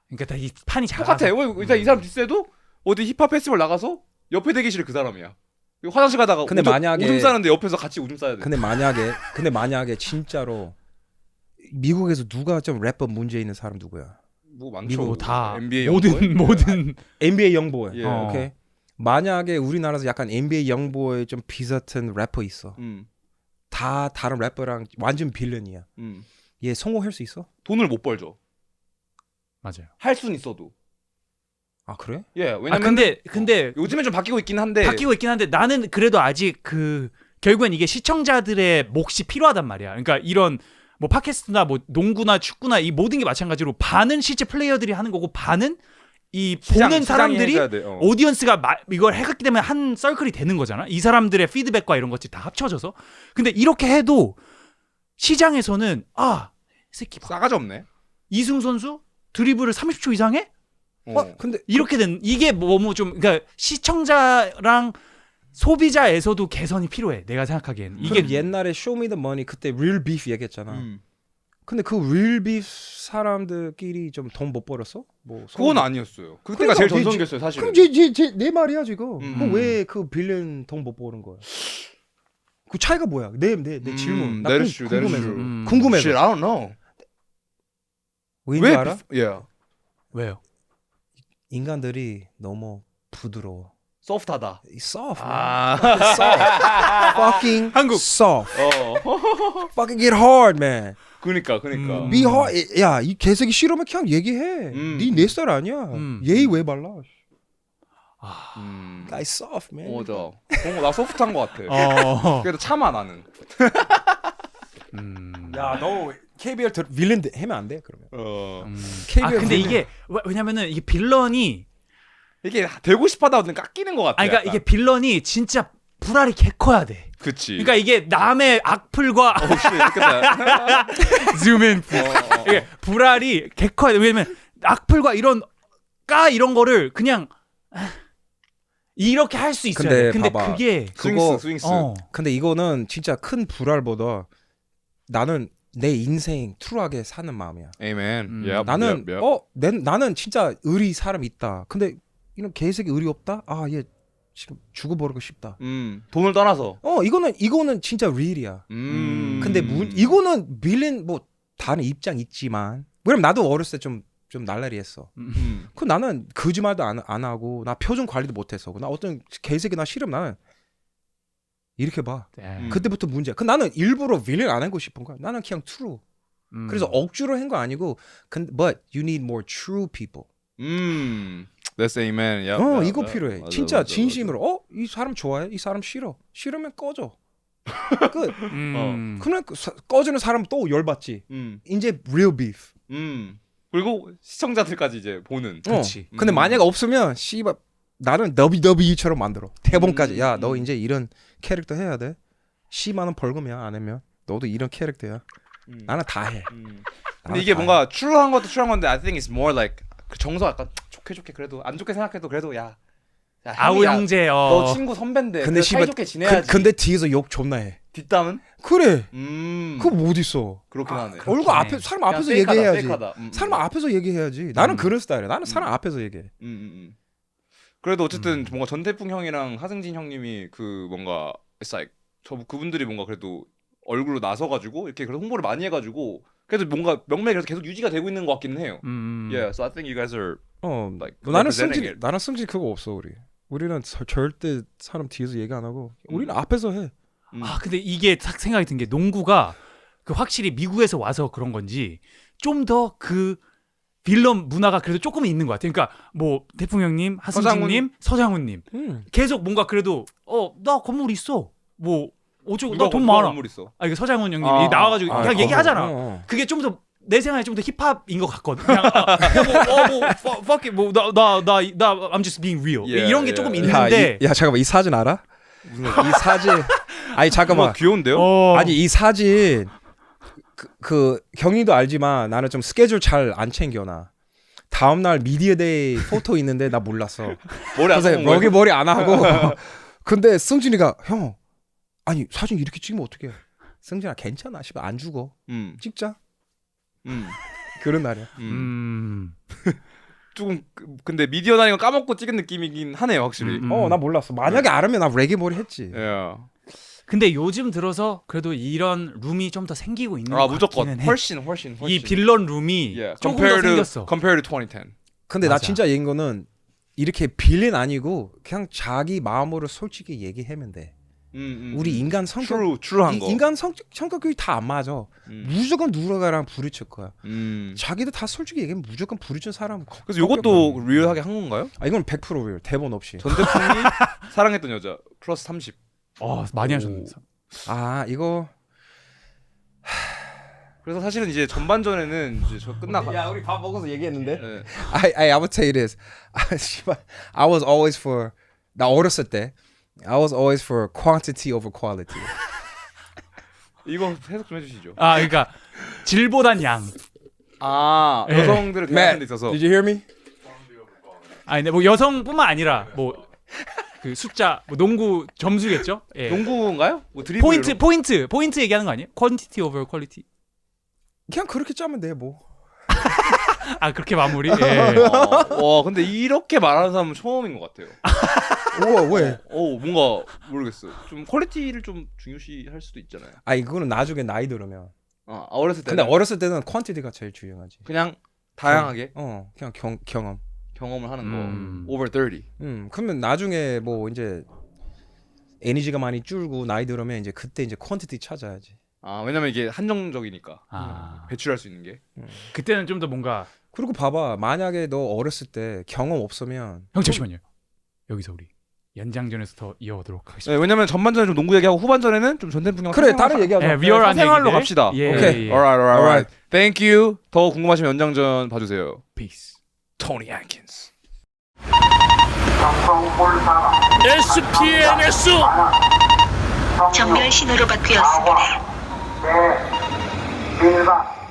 그러니까 다 이 판이 작아. 똑같아. 일단 이 사람 디스해도 어디 힙합 페스티벌 나가서 옆에 대기실에 그 사람이야. 그리고 화장실 가다가 근데 만약에- 오줌 싸는데 옆에서 같이 오줌 싸야 돼. 근데 만약에 진짜로 미국에서 누가 좀 래퍼 문제 있는 사람 누구야? 뭐 많죠. 미국 다 NBA 모든 NBA 영보에. 예. 오케이. 만약에 우리나라에서 약간 NBA 영보에 좀 비슷한 래퍼 있어. 다 다른 래퍼랑 완전 빌런이야. 얘 성공할 수 있어? 돈을 못 벌죠. 맞아요. 할 수는 있어도. 아 그래? 예. 왜냐면 근데 요즘에 좀 바뀌고 있긴 한데. 바뀌고 있긴 한데 나는 그래도 아직 결국엔 이게 시청자들의 몫이 필요하단 말이야. 그러니까 이런 뭐 팟캐스트나 뭐 농구나 축구나 이 모든 게 마찬가지로 반은 실제 플레이어들이 하는 거고 반은 이 보는 사람들이 오디언스가 이걸 했기 때문에 한 서클이 되는 거잖아. 이 사람들의 피드백과 이런 것들이 다 합쳐져서. 근데 이렇게 해도 시장에서는 이 새끼 싸가지 없네. 이승우 선수 드리블을 30초 이상 해? 근데 이렇게 된 이게 너무 좀 그러니까 시청자랑 소비자에서도 개선이 필요해. 내가 생각하기엔 이게 이게 옛날에 쇼미더머니 그때 real beef 얘기했잖아. 근데 그 real beef 사람들끼리 좀 돈 못 벌었어? 뭐 그건 아니었어요. 그때가 제일 전성기였어요, 사실은. 그럼 내 말이야 지금. 음. 왜 그 빌런 돈 못 버는 거야? 그 차이가 뭐야? 내 질문. 나 that is true, that is 궁금해서. true. 궁금해서. Shit, I don't know. 왠지 알아? Yeah. 왜요? 인간들이 너무 부드러워. 소프트하다. Soft. 아. Fucking 한국. soft. 어. Fucking get hard, man. 그러니까. Be hard. 야, 이 개새끼 싫으면 그냥 얘기해. 네 내 스타일 아니야. 예의 왜 발라? Guy soft, man. 맞아. 나 소프트한 것 같아. 그래도 참아 나는. 야, 너 KBL 빌런 하면 안 돼, 그러면. 아 근데 이게 왜냐면은 이게 빌런이 이게 되고 싶어다 보니 깎이는 것 같아. 그러니까 이게 빌런이 진짜 불알이 개 커야 돼. 그치. 그러니까 이게 남의 악플과 혹시 이렇게 줌인 이게 불알이 개 커야 돼. 왜냐면 악플과 이런 거를 그냥 이렇게 할 수 있어야 돼. 근데 봐봐. 그게 스윙스. 근데 이거는 진짜 큰 불알보다 나는 내 인생 트루하게 사는 마음이야. Amen. Yep. 나는 yep, yep. 나는 진짜 의리 사람 있다. 근데 이런 개새끼 의리 없다. 아 얘 지금 죽어버리고 싶다. 돈을 떠나서. 이거는 진짜 real이야. 근데 이거는 빌린 뭐 다른 입장 있지만 왜냐면 나도 어렸을 때 좀 날라리했어. 그 나는 거짓말도 안 하고 나 표정 관리도 못했어. 나 어떤 개새끼 나 싫으면 나는 이렇게 봐. 그때부터 문제야. 그 나는 일부러 빌린 안 하고 싶은 거야. 나는 그냥 true. 그래서 억지로 한 거 아니고 but you need more true people. That's amen. Yep, 이거 yep, 필요해. 맞아, 진짜 맞아, 진심으로. 이 사람 좋아해? 이 사람 싫어? 싫으면 꺼져. 끝. 그러면 꺼지는 사람 또 열받지. 이제 real beef. 그리고 시청자들까지 이제 보는. 그렇지. 근데 만약 없으면 씨발 나는 WWE처럼 만들어. 대본까지. 야, 너 이제 이런 캐릭터 해야 돼. 10만 원 벌금이야. 안 하면. 너도 이런 캐릭터야. 나는 다 해. 근데 이게 뭔가 true한 것도 true한 건데 I think it's more like 그 정서 약간 좋게 그래도 안 좋게 생각해도 그래도 야 아우 형이야. 형제. 너 친구 선배인데 근데 사이 좋게 지내야지. 근데 뒤에서 욕 존나 해. 뒷담은? 그래. 그거 뭐 어디 있어? 그렇긴 하네. 얼굴 앞에 사람 그냥 앞에서 페이크하다, 얘기해야지. 페이크하다. 사람 앞에서 얘기해야지. 나는 그런 스타일이야. 나는 사람 앞에서 얘기해. 그래도 어쨌든 뭔가 전태풍 형이랑 하승진 형님이 그 뭔가 it's like 그분들이 뭔가 그래도 얼굴로 나서가지고 이렇게 그래도 홍보를 많이 해가지고 그래도 뭔가 명맥이 그래서 계속 유지가 되고 있는 것 같기는 해요. Yeah, so I think you guys are like 나는 승진 그거 없어 우리. 우리는 절대 사람 뒤에서 얘기 안 하고 우리는 앞에서 해. 아 근데 이게 딱 생각이 든 게 농구가 그 확실히 미국에서 와서 그런 건지 좀 더 그 빌런 문화가 그래도 조금 있는 것 같아요. 그러니까 뭐 태풍 형님, 하승진님, 서장훈님 계속 뭔가 그래도 나 건물 있어. 뭐 어쩌고 나 돈 많아. 건물 있어. 이거 서장훈 형님이 나와가지고 그냥 얘기하잖아. 그게 좀 더 내 생각에 좀 더 힙합인 것 같거든. 그냥 fuck it, 나 I'm just being real. Yeah, 이런 게 yeah. 조금 있는데. 야 잠깐만 이 사진 알아? 이 사진 아니 잠깐만 귀여운데요? 아니 이 사진 그 경희도 알지만 나는 좀 스케줄 잘 안 챙겨놔. 다음날 미디어데이 포토 있는데 나 몰랐어. 머리 머리 안 하고 근데 승진이가 형 아니 사진 이렇게 찍으면 어떡해. 승진아 괜찮아 씨발 안 죽어. 찍자. 그런 날이야. 조금 근데 미디어 다니는 거 까먹고 찍은 느낌이긴 하네요 확실히. 나 몰랐어. 만약에 알았으면 나 레게 머리 했지. Yeah. 근데 요즘 들어서 그래도 이런 룸이 좀 더 생기고 있는 것 무조건 같기는 해. 훨씬. 이 빌런 룸이 Yeah. 조금 더 생겼어. Compared to 2010. 근데 나 맞아. 진짜 얘기한 거는 이렇게 빌린 아니고 그냥 자기 마음으로 솔직히 얘기하면 돼. 우리 인간 성격 true한 거. 인간 성격이 다 안 맞아. 무조건 누군가랑 부딪힐 거야. 자기도 다 솔직히 얘기하면 무조건 부딪힌 사람. 그래서 이것도 리얼하게 한 건가요? 이건 100% 리얼. 대본 없이. 전대풍이 사랑했던 여자 플러스 30. 많이 하셨네. 이거 그래서 사실은 이제 전반전에는 이제 저 야 우리 밥 먹어서 얘기했는데. 네. I would tell you this. I was always for 나 어렸을 때 I was always for quantity over quality. 이거 해석 좀 해주시죠. 그러니까 질보단 양. 여성들을 대하는 데 있어서. Did you hear me? 근데 뭐 여성뿐만 아니라 뭐 그 숫자, 뭐 농구 점수겠죠? 예. 농구인가요? 뭐 드리블 포인트 얘기하는 거 아니에요? 퀄리티 오버 퀄리티. 그냥 그렇게 짜면 돼 뭐. 그렇게 마무리. 예. 와 근데 이렇게 말하는 사람은 처음인 것 같아요. 우와 왜? 뭔가 모르겠어요. 좀 퀄리티를 좀 중요시할 수도 있잖아요. 이거는 나중에 나이 들으면. 어렸을 때. 근데 어렸을 때는 퀄리티가 제일 중요하지. 그냥 다양하게. 그냥 경험. 경험을 하는 거. Over 30. 그러면 나중에 뭐 이제 에너지가 많이 줄고 나이 들으면 이제 그때 이제 퀄리티 찾아야지. 왜냐면 이게 한정적이니까. 배출할 수 있는 게. 그때는 좀 더 뭔가. 그리고 봐봐 만약에 너 어렸을 때 경험 없으면 형 잠시만요. 여기서 우리 연장전에서 더 이어가도록 하겠습니다. 네, 왜냐면 전반전에 좀 농구 얘기하고 후반전에는 좀 전태풍 그래 다른 얘기하자. 리얼한 생활로 얘기들. 갑시다. 예, 오케이. 예. Alright. Thank you. 더 궁금하시면 연장전 봐주세요. Peace. Tony Atkins. SPNS 정렬 신호로 바뀌었습니다. 네, 1번